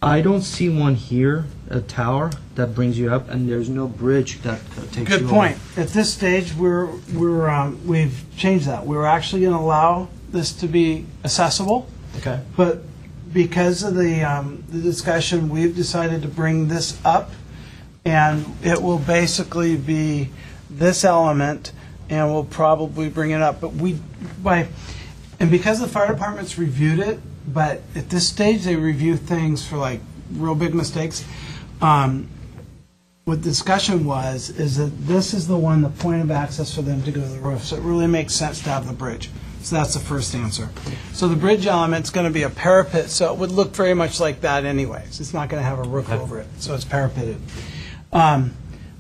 Speaker 5: I don't see one here, a tower that brings you up, and there's no bridge that takes you
Speaker 13: Good
Speaker 5: over.
Speaker 13: point. At this stage, we've changed that. We're actually going to allow this to be accessible,
Speaker 5: Okay.
Speaker 13: but because of the discussion, we've decided to bring this up, and it will basically be this element, and we'll probably bring it up. But and because the fire department's reviewed it, but at this stage, they review things for like real big mistakes. What the discussion was is that this is the point of access for them to go to the roof, so it really makes sense to have the bridge. So that's the first answer. So the bridge element's going to be a parapet, so it would look very much like that anyways. It's not going to have a roof over it, so it's parapeted.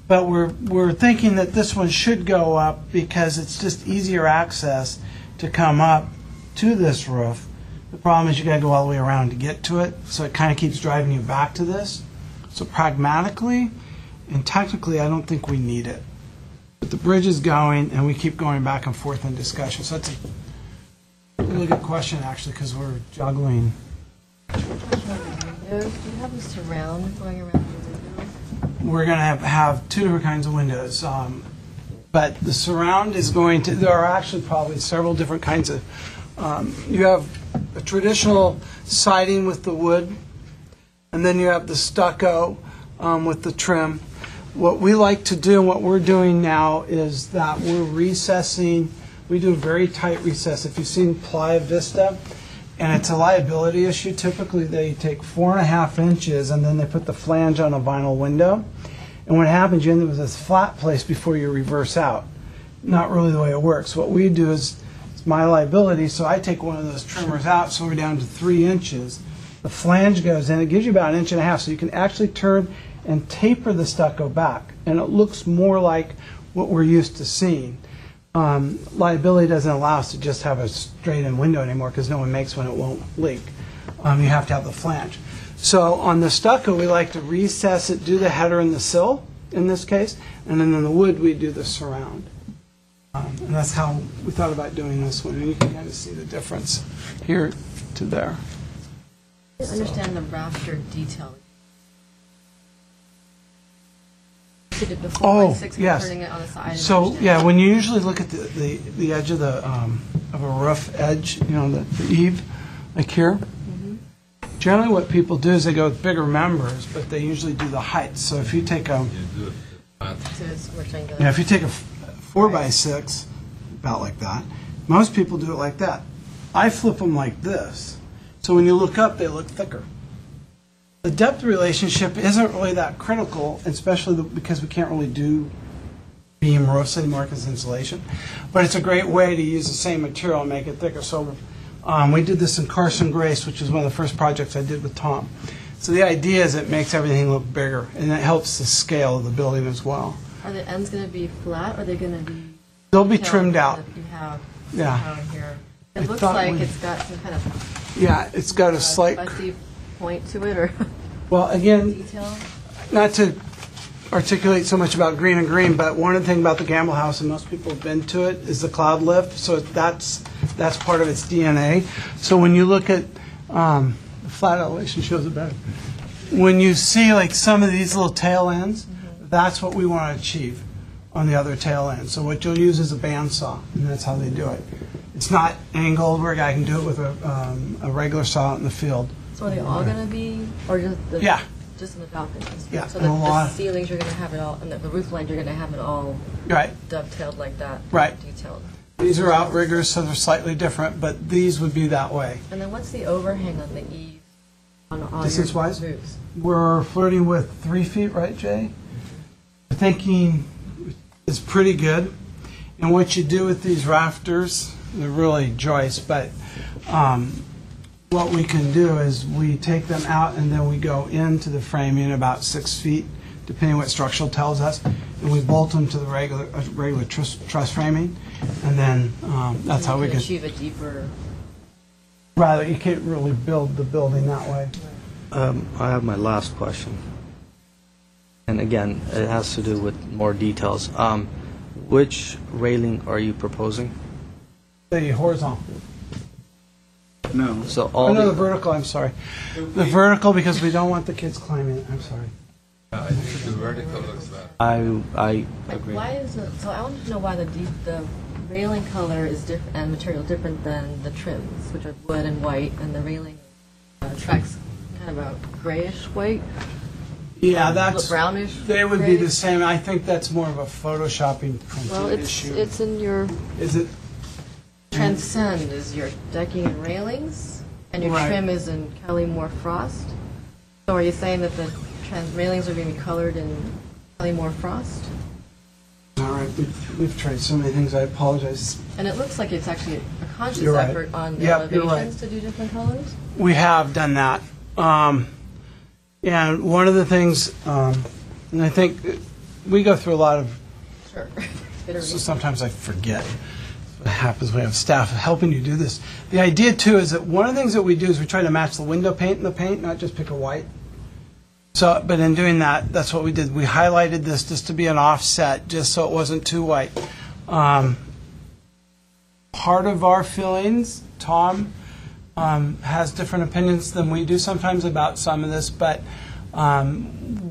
Speaker 13: But we're thinking that this one should go up because it's just easier access to come up to this roof. The problem is you got to go all the way around to get to it, so it kind of keeps driving you back to this. So pragmatically and technically, I don't think we need it. But the bridge is going, and we keep going back and forth in discussion. So that's a really good question, actually, because we're juggling.
Speaker 3: Do you have a surround going around your windows?
Speaker 13: We're going to have two different kinds of windows. But the surround is going to, there are actually probably several different kinds of, you have a traditional siding with the wood, and then you have the stucco with the trim. What we like to do, and what we're doing now, is that we're recessing. We do a very tight recess. If you've seen Playa Vista, and it's a liability issue, typically they take 4.5 inches and then they put the flange on a vinyl window. And what happens, you end up with this flat place before you reverse out. Not really the way it works. What we do is, it's my liability, so I take one of those trimmers out, so we're down to 3 inches. The flange goes in, it gives you about 1.5 inches, so you can actually turn and taper the stucco back, and it looks more like what we're used to seeing. Liability doesn't allow us to just have a straight-in window anymore because no one makes one, it won't leak. You have to have the flange. So on the stucco, we like to recess it, do the header and the sill in this case, and then in the wood, we do the surround. And that's how we thought about doing this one, and you can kind of see the difference here to there.
Speaker 3: I understand the rafter detail. You did before,
Speaker 13: Oh,
Speaker 3: like 6
Speaker 13: yes.
Speaker 3: turning it on the side. and
Speaker 13: So,
Speaker 3: understand.
Speaker 13: yeah, when you usually look at the edge of of a roof edge, you know, the eave, like here, generally what people do is they go with bigger members, but they usually do the height. So if you take a,
Speaker 3: So it's rectangular.
Speaker 13: if you take a 4x6, about like that, most people do it like that. I flip them like this. So when you look up, they look thicker. The depth relationship isn't really that critical, especially because we can't really do beam roofs anymore because insulation. But it's a great way to use the same material and make it thicker. So we did this in Carson Grace, which was one of the first projects I did with Tom. So the idea is it makes everything look bigger, and it helps the scale of the building as well.
Speaker 3: Are the ends going to be flat, or are they going to be?
Speaker 13: They'll be
Speaker 3: tailed
Speaker 13: trimmed out.
Speaker 3: that You have
Speaker 13: Yeah.
Speaker 3: down here.
Speaker 13: I
Speaker 3: It looks
Speaker 13: thought
Speaker 3: like
Speaker 13: we-
Speaker 3: it's got some kind of
Speaker 13: Yeah, it's got a slight,
Speaker 3: fussy point to it, or
Speaker 13: well, again,
Speaker 3: detail.
Speaker 13: not to articulate so much about green and green, but one of the things about the Gamble House, and most people have been to it, is the cloud lift. So that's part of its DNA. So when you look at the flat elevation shows it better. When you see like some of these little tail ends, that's what we want to achieve on the other tail end. So what you'll use is a bandsaw, and that's how they do it. It's not angled where a guy can do it with a regular saw out in the field.
Speaker 3: So are they all going to be, or just the,
Speaker 13: Yeah.
Speaker 3: just in the balconies?
Speaker 13: Yeah,
Speaker 3: So
Speaker 13: and a
Speaker 3: the
Speaker 13: lot.
Speaker 3: ceilings you're going to have it all, and the roof line you're going to have it all
Speaker 13: Right.
Speaker 3: dovetailed like that.
Speaker 13: Right.
Speaker 3: Detailed.
Speaker 13: These are outriggers, so they're slightly different, but these would be that way.
Speaker 3: And then what's the overhang on the eave on all your
Speaker 13: Distance-wise?
Speaker 3: roofs?
Speaker 13: We're flirting with 3 feet, right, Jay? We're thinking it's pretty good. And what you do with these rafters, they're really joists, but what we can do is we take them out and then we go into the framing about 6 feet, depending what structural tells us, and we bolt them to the regular truss framing, and then that's how we
Speaker 3: can
Speaker 13: can.
Speaker 3: achieve a deeper.
Speaker 13: Rather, you can't really build the building that way.
Speaker 5: I have my last question. And again, it has to do with more details. Which railing are you proposing?
Speaker 13: The horizontal.
Speaker 2: No.
Speaker 5: So
Speaker 13: Oh,
Speaker 5: all
Speaker 13: no, the
Speaker 5: the,
Speaker 13: vertical, I'm sorry. The vertical, because we don't want the kids climbing it, I'm sorry.
Speaker 4: I think the vertical looks better.
Speaker 5: I agree.
Speaker 3: Why is it, so I wanted to know why the railing color is different and material different than the trims, which are wood and white, and the railing tracks kind of a grayish white.
Speaker 13: Yeah, that's,
Speaker 3: brownish.
Speaker 13: they would be
Speaker 3: gray.
Speaker 13: the same. I think that's more of a photoshopping
Speaker 3: Well,
Speaker 13: printing
Speaker 3: it's
Speaker 13: issue.
Speaker 3: it's in your
Speaker 13: Is it?
Speaker 3: transcend is your decking and railings, and your
Speaker 13: Right.
Speaker 3: trim is in Kelly-Moore Frost. So are you saying that the railings are going to be colored in Kelly-Moore Frost?
Speaker 13: All right, we've tried so many things, I apologize.
Speaker 3: And it looks like it's actually a conscious
Speaker 13: You're right.
Speaker 3: effort on the
Speaker 13: Yep, you're right.
Speaker 3: elevations to do different colors.
Speaker 13: We have done that. And one of the things, and I think we go through a lot of,
Speaker 3: Sure.
Speaker 13: so sometimes I forget what happens when we have staff helping you do this. The idea too is that one of the things that we do is we try to match the window paint in the paint, not just pick a white. So, but in doing that, that's what we did. We highlighted this just to be an offset, just so it wasn't too white. Part of our feelings, Tom has different opinions than we do sometimes about some of this, but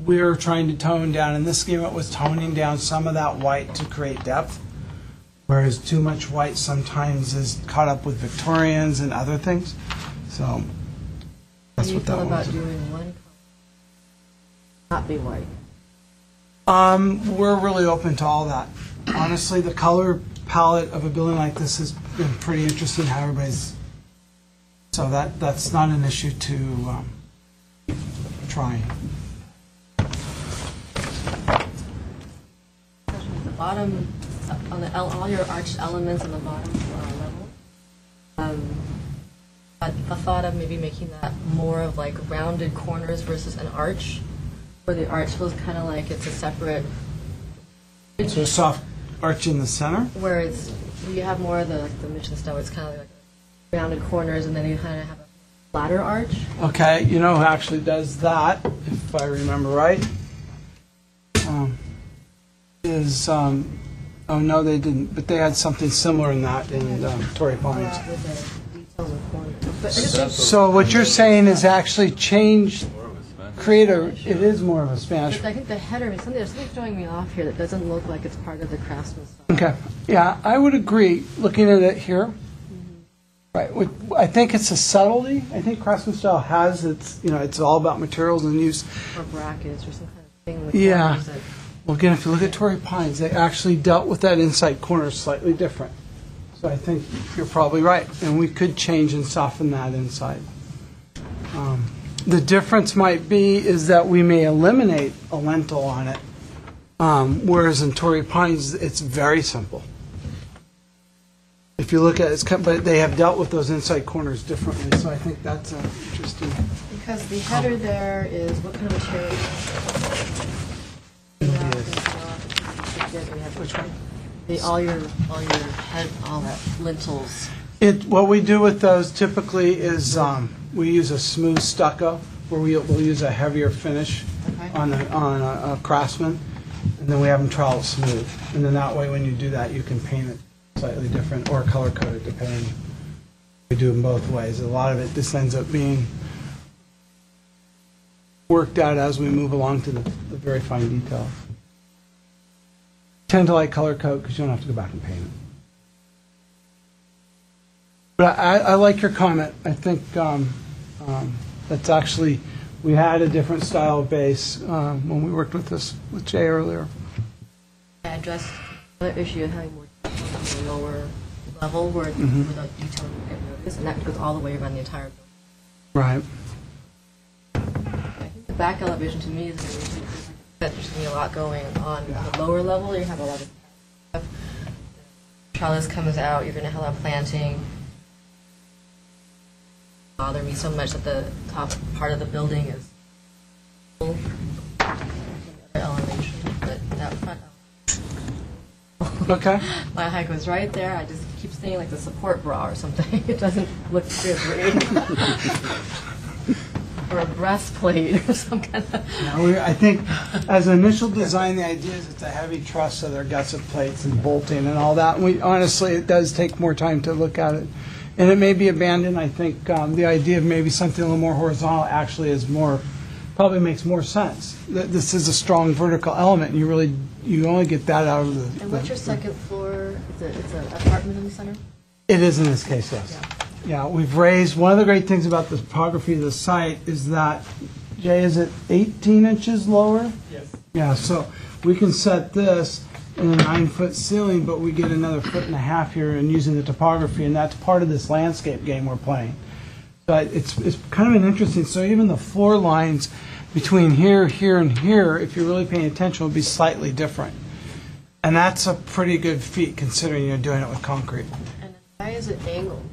Speaker 13: we're trying to tone down. In this scheme, it was toning down some of that white to create depth, whereas too much white sometimes is caught up with Victorians and other things. So
Speaker 3: How
Speaker 13: that's
Speaker 3: do you
Speaker 13: what that
Speaker 3: feel about
Speaker 13: was.
Speaker 3: doing one color, not be white?
Speaker 13: We're really open to all that. Honestly, the color palette of a building like this has been pretty interesting. How everybody's so that's not an issue to try.
Speaker 3: The bottom, on the all your arched elements on the bottom level. A thought of maybe making that more of like rounded corners versus an arch, where the arch feels kind of like it's a separate.
Speaker 13: So a soft arch in the center.
Speaker 3: Where it's you have more of the mission style. It's kind of like rounded corners, and then you kind of have a flatter arch.
Speaker 13: Okay, you know who actually does that, if I remember right, oh no, they didn't, but they had something similar in that in Torrey Pines.
Speaker 3: With the details of corners. But I just think
Speaker 13: So what you're saying is actually change, create a, it is more of a Spanish.
Speaker 3: I think the header, there's something throwing me off here that doesn't look like it's part of the craftsman style.
Speaker 13: Okay, yeah, I would agree, looking at it here. Right, I think it's a subtlety. I think Craftsman style has its, it's all about materials and use.
Speaker 3: Or brackets or some kind of thing with
Speaker 13: Yeah.
Speaker 3: corners that
Speaker 13: Well, again, if you look at Torrey Pines, they actually dealt with that inside corner slightly different. So I think you're probably right, and we could change and soften that inside. The difference might be is that we may eliminate a lentil on it, whereas in Torrey Pines, it's very simple. If you look at it, but they have dealt with those inside corners differently, so I think that's interesting.
Speaker 3: Because the header there is what kind of material?
Speaker 13: Which one?
Speaker 3: All your head, all that lintels.
Speaker 13: What we do with those typically is we use a smooth stucco, where we'll use a heavier finish
Speaker 3: Okay.
Speaker 13: on a Craftsman, and then we have them trowel it smooth. And then that way, when you do that, you can paint it slightly different or color code it, depending. We do them both ways. A lot of it just ends up being worked out as we move along to the very fine details. Tend to like color code because you don't have to go back and paint it. But I like your comment. I think that's actually, we had a different style of base when we worked with this with Jay earlier.
Speaker 3: I addressed the issue of having more detail on the lower level where the detail will get noticed, and that goes all the way around the entire building.
Speaker 13: Right.
Speaker 3: I think the back elevation to me is going to be there's going to be a lot going on the lower level. You have a lot of stuff. Trellis comes out. You're going to have a lot of planting. Bother me so much that the top part of the building is full elevation, but that front.
Speaker 13: Okay.
Speaker 3: My height goes right there. I just keep saying like the support bra or something. It doesn't look good, right? Or a breastplate or some kind of.
Speaker 13: I think as initial design, the idea is it's a heavy truss, so there are gusset plates and bolting and all that. And honestly, it does take more time to look at it And it may be abandoned. I think the idea of maybe something a little more horizontal actually is probably makes more sense. This is a strong vertical element, and you only get that out of the...
Speaker 3: And what's your second floor? It's an apartment in the center?
Speaker 13: It is in this case, yes. Yeah, we've raised, one of the great things about the topography of the site is that, Jay, is it 18 inches lower?
Speaker 6: Yes.
Speaker 13: Yeah, so we can set this in a 9-foot ceiling, but we get another 1.5 feet here in using the topography, and that's part of this landscape game we're playing. But it's kind of an interesting, so even the floor lines between here, here, and here, if you're really paying attention, will be slightly different. And that's a pretty good feat considering you're doing it with concrete.
Speaker 3: And why is it angled,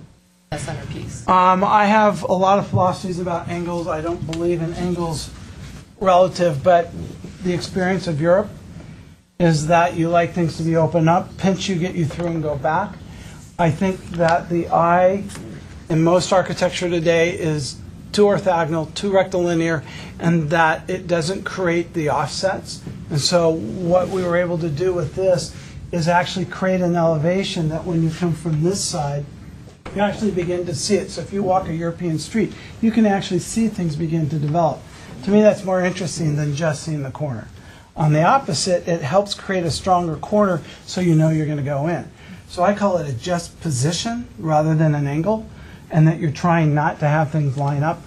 Speaker 3: that centerpiece?
Speaker 13: I have a lot of philosophies about angles. I don't believe in angles relative, but the experience of Europe is that you like things to be open up, pinch you, get you through, and go back. I think that the eye in most architecture today is too orthogonal, too rectilinear, and that it doesn't create the offsets. And so what we were able to do with this is actually create an elevation that when you come from this side, you actually begin to see it. So if you walk a European street, you can actually see things begin to develop. To me, that's more interesting than just seeing the corner. On the opposite, it helps create a stronger corner so you know you're going to go in. So I call it a just position rather than an angle, and that you're trying not to have things line up.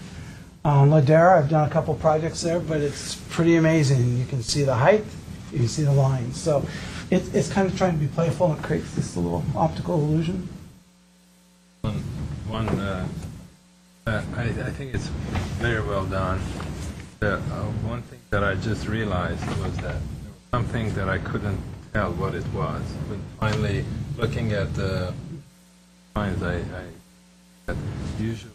Speaker 13: Ladera, I've done a couple projects there, but it's pretty amazing. You can see the height, you can see the lines. So it's kind of trying to be playful and creates this little optical illusion.
Speaker 4: I think it's very well done. One thing that I just realized was that there was something that I couldn't tell what it was. But finally, looking at the lines, that usually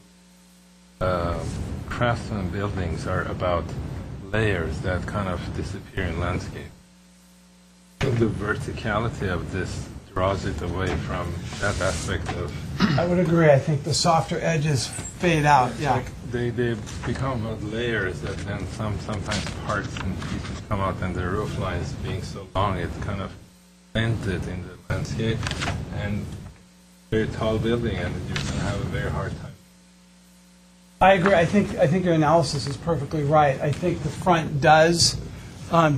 Speaker 4: craftsman buildings are about layers that kind of disappear in landscape. I think the verticality of this draws it away from that aspect of...
Speaker 13: I would agree. I think the softer edges fade out, yeah.
Speaker 4: Like they become about layers that then sometimes parts and pieces come out, and the roof lines being so long, it kind of bends it in the landscape. And very tall building, and you're going to have a very hard time.
Speaker 13: I agree. I think your analysis is perfectly right. I think the front does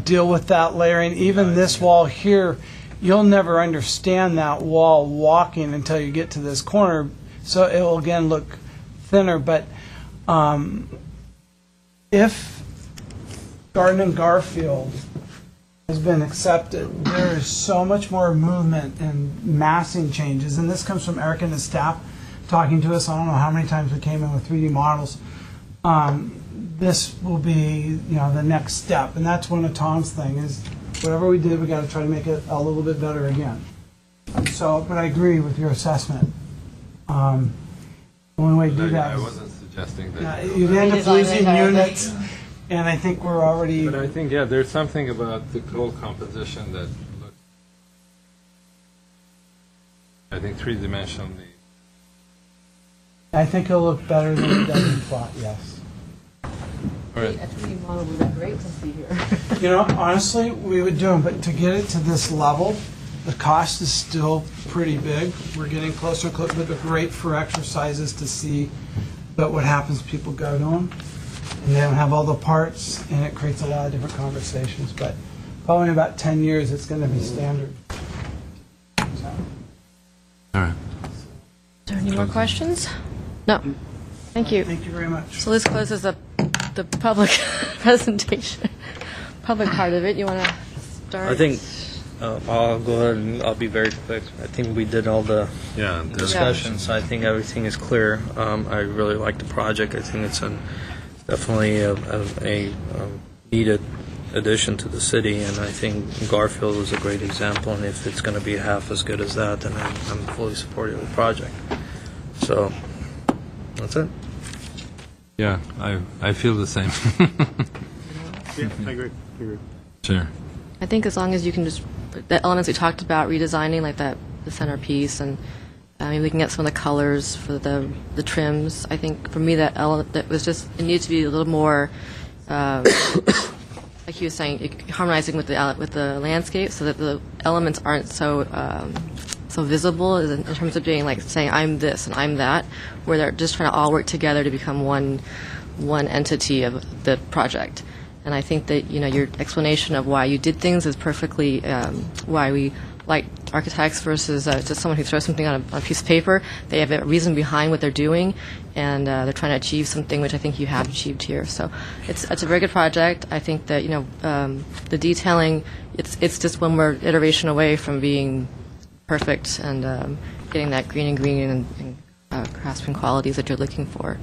Speaker 13: deal with that layering. Even this wall here, you'll never understand that wall walking until you get to this corner. So it will again look thinner. But if Garden and Garfield has been accepted, there is so much more movement and massing changes. And this comes from Eric and his staff talking to us. I don't know how many times we came in with 3D models. This will be, the next step. And that's one of Tom's thing is whatever we did, we got to try to make it a little bit better again. So, but I agree with your assessment. The only way to do that
Speaker 4: I wasn't suggesting that.
Speaker 13: you'd end up losing units, and I think we're already...
Speaker 4: But I think, there's something about the whole composition that looks, I think, three-dimensionally.
Speaker 13: I think it'll look better than it does in plot, yes.
Speaker 4: All right.
Speaker 3: A 3D model would be great to see here.
Speaker 13: Honestly, we would do them, but to get it to this level, the cost is still pretty big. We're getting closer, but they're great for exercises to see. But what happens, people go to them, and they don't have all the parts, and it creates a lot of different conversations. But probably in about 10 years, it's going to be standard. So.
Speaker 4: All right.
Speaker 3: Is there any more questions? No. Thank you.
Speaker 13: Thank you very much.
Speaker 3: So this closes the public presentation, public part of it. You want to start?
Speaker 5: I think I'll go ahead and I'll be very quick. I think we did all the discussions. I think everything is clear. I really like the project. I think it's definitely a needed addition to the city, and I think Garfield was a great example. And if it's going to be half as good as that, then I'm fully supportive of the project. So that's it.
Speaker 4: Yeah, I feel the same.
Speaker 7: Yeah, I agree.
Speaker 4: Sure.
Speaker 3: I think as long as you can just, the elements we talked about, redesigning like the centerpiece, and maybe we can get some of the colors for the trims. I think for me that was just, it needed to be a little more, like he was saying, harmonizing with the landscape, so that the elements aren't so so visible in terms of being like saying I'm this and I'm that, where they're just trying to all work together to become one entity of the project. And I think that your explanation of why you did things is perfectly why we like architects versus just someone who throws something on a piece of paper. They have a reason behind what they're doing, and they're trying to achieve something, which I think you have achieved here. So it's a very good project. I think that the detailing, it's just one more iteration away from being perfect and getting that green and craftsman qualities that you're looking for.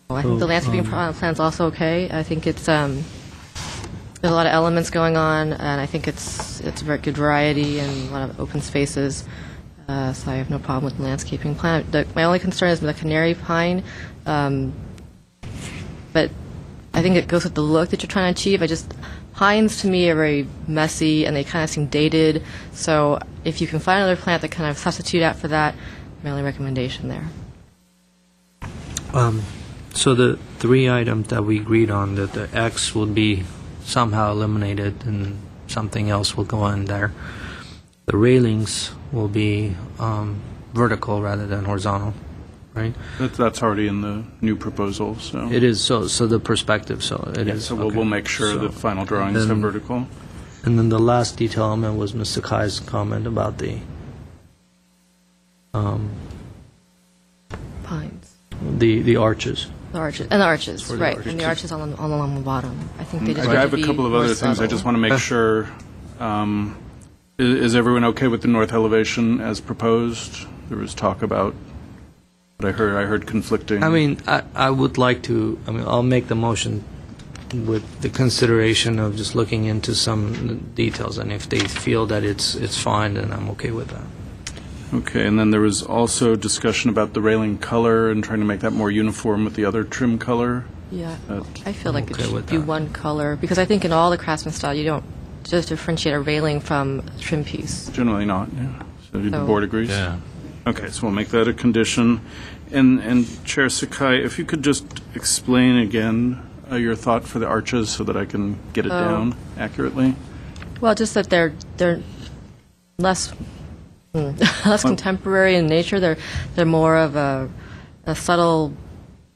Speaker 3: So I think the landscaping plan's also okay. I think it's there's a lot of elements going on, and I think it's a very good variety and a lot of open spaces. So I have no problem with the landscaping plan. My only concern is the canary pine, but I think it goes with the look that you're trying to achieve. Pines to me are very messy and they kind of seem dated. So if you can find another plant that kind of substitute out for that, my only recommendation there.
Speaker 5: So the 3 items that we agreed on, that the X would be somehow eliminated and something else will go in there. The railings will be vertical rather than horizontal, right?
Speaker 2: That's already in the new proposal, so.
Speaker 5: It is, so the perspective, so it is.
Speaker 2: So
Speaker 5: okay.
Speaker 2: we'll make sure the final drawings have vertical.
Speaker 5: And then the last detail element was Mr. Kai's comment about the
Speaker 3: Pines.
Speaker 5: The arches.
Speaker 3: The arches, and the arches,
Speaker 5: For the
Speaker 3: right,
Speaker 5: arches.
Speaker 3: and the arches along the bottom. I think they just
Speaker 2: I
Speaker 3: need
Speaker 2: have
Speaker 3: to
Speaker 2: a
Speaker 3: be
Speaker 2: couple of
Speaker 3: more
Speaker 2: other things. I
Speaker 3: subtle.
Speaker 2: just want to make sure, is everyone okay with the north elevation as proposed? There was talk about, but I heard conflicting.
Speaker 5: I mean, I would like to, I'll make the motion with the consideration of just looking into some details, and if they feel that it's fine, then I'm okay with that.
Speaker 2: Okay, and then there was also discussion about the railing color and trying to make that more uniform with the other trim color.
Speaker 3: Yeah, I feel like
Speaker 5: okay
Speaker 3: it
Speaker 5: with
Speaker 3: should be
Speaker 5: that.
Speaker 3: one color, because I think in all the craftsman style, you don't just differentiate a railing from a trim piece.
Speaker 2: Generally not, yeah. So the
Speaker 3: So-
Speaker 2: board agrees?
Speaker 4: Yeah.
Speaker 2: Okay, so we'll make that a condition. And Chair Sakai, if you could just explain again your thought for the arches so that I can get it down accurately.
Speaker 3: Well, just that they're less less contemporary in nature. They're more of a subtle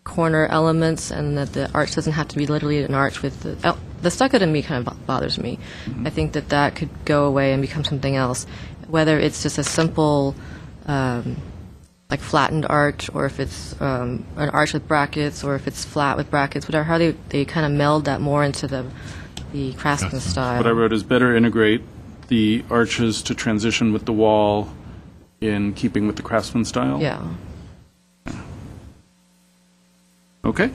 Speaker 3: corner elements, and that the arch doesn't have to be literally an arch with the stucco to me kind of bothers me. I think that could go away and become something else, whether it's just a simple like flattened arch, or if it's an arch with brackets, or if it's flat with brackets, whatever, how they kind of meld that more into the craftsman style.
Speaker 2: What I wrote is better integrate the arches to transition with the wall in keeping with the craftsman style.
Speaker 3: Yeah.
Speaker 2: Okay.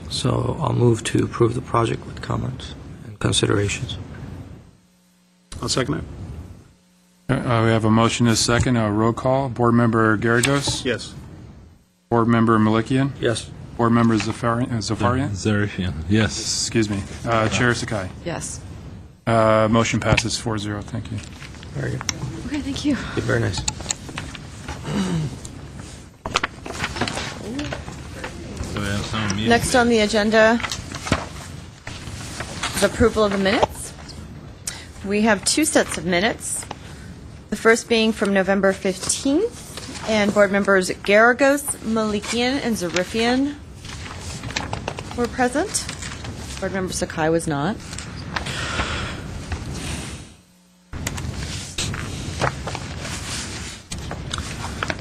Speaker 5: So I'll move to approve the project with comments and considerations.
Speaker 7: I'll second it.
Speaker 10: We have a motion and a second, a roll call. Board Member Garagos?
Speaker 7: Yes.
Speaker 10: Board Member Malikian?
Speaker 5: Yes.
Speaker 10: Board Member Zafarian?
Speaker 4: Zarifian, yes.
Speaker 10: Excuse me. Chair Sakai?
Speaker 3: Yes.
Speaker 10: Motion passes 4-0. Thank you.
Speaker 5: Very good.
Speaker 3: Okay, thank you.
Speaker 5: Very nice.
Speaker 4: So we have some meeting.
Speaker 1: Next on the agenda is approval of the minutes. We have 2 sets of minutes. The first being from November 15th, and board members Garagos, Malikian, and Zarifian were present. Board member Sakai was not.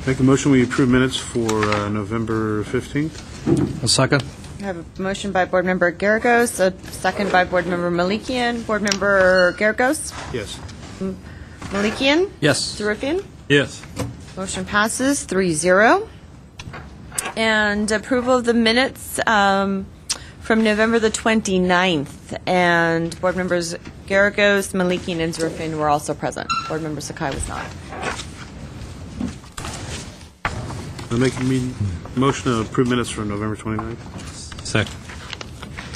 Speaker 7: Make a motion, we approve minutes for November 15th.
Speaker 5: A second?
Speaker 1: I have a motion by board member Garagos, a second by board member Malikian. Board member Garagos,
Speaker 7: Yes.
Speaker 1: Malikian,
Speaker 5: Yes.
Speaker 1: Zarifian.
Speaker 4: Yes.
Speaker 1: Motion passes 3-0. And approval of the minutes from November the 29th. And board members Garagos, Malikian, and Zarifian were also present. Board member Sakai was not.
Speaker 7: I'll make a motion to approve minutes for November 29th.
Speaker 4: Second.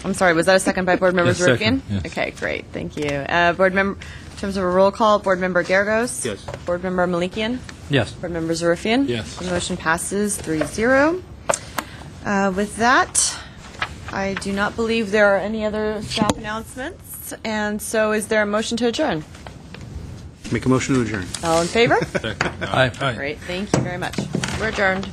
Speaker 1: I'm sorry, was that a second by board member
Speaker 4: Yes, second,
Speaker 1: Zarifian?
Speaker 4: yes.
Speaker 1: Okay, great, thank you. Board member, in terms of a roll call, board member Garagos?
Speaker 7: Yes.
Speaker 1: Board member Malikian?
Speaker 5: Yes.
Speaker 1: Board member Zarifian?
Speaker 4: Yes.
Speaker 1: The motion passes 3-0. With that, I do not believe there are any other staff announcements, and so is there a motion to adjourn?
Speaker 7: Make a motion to adjourn.
Speaker 1: All in favor?
Speaker 4: Aye.
Speaker 1: Great, thank you very much.
Speaker 8: We're adjourned.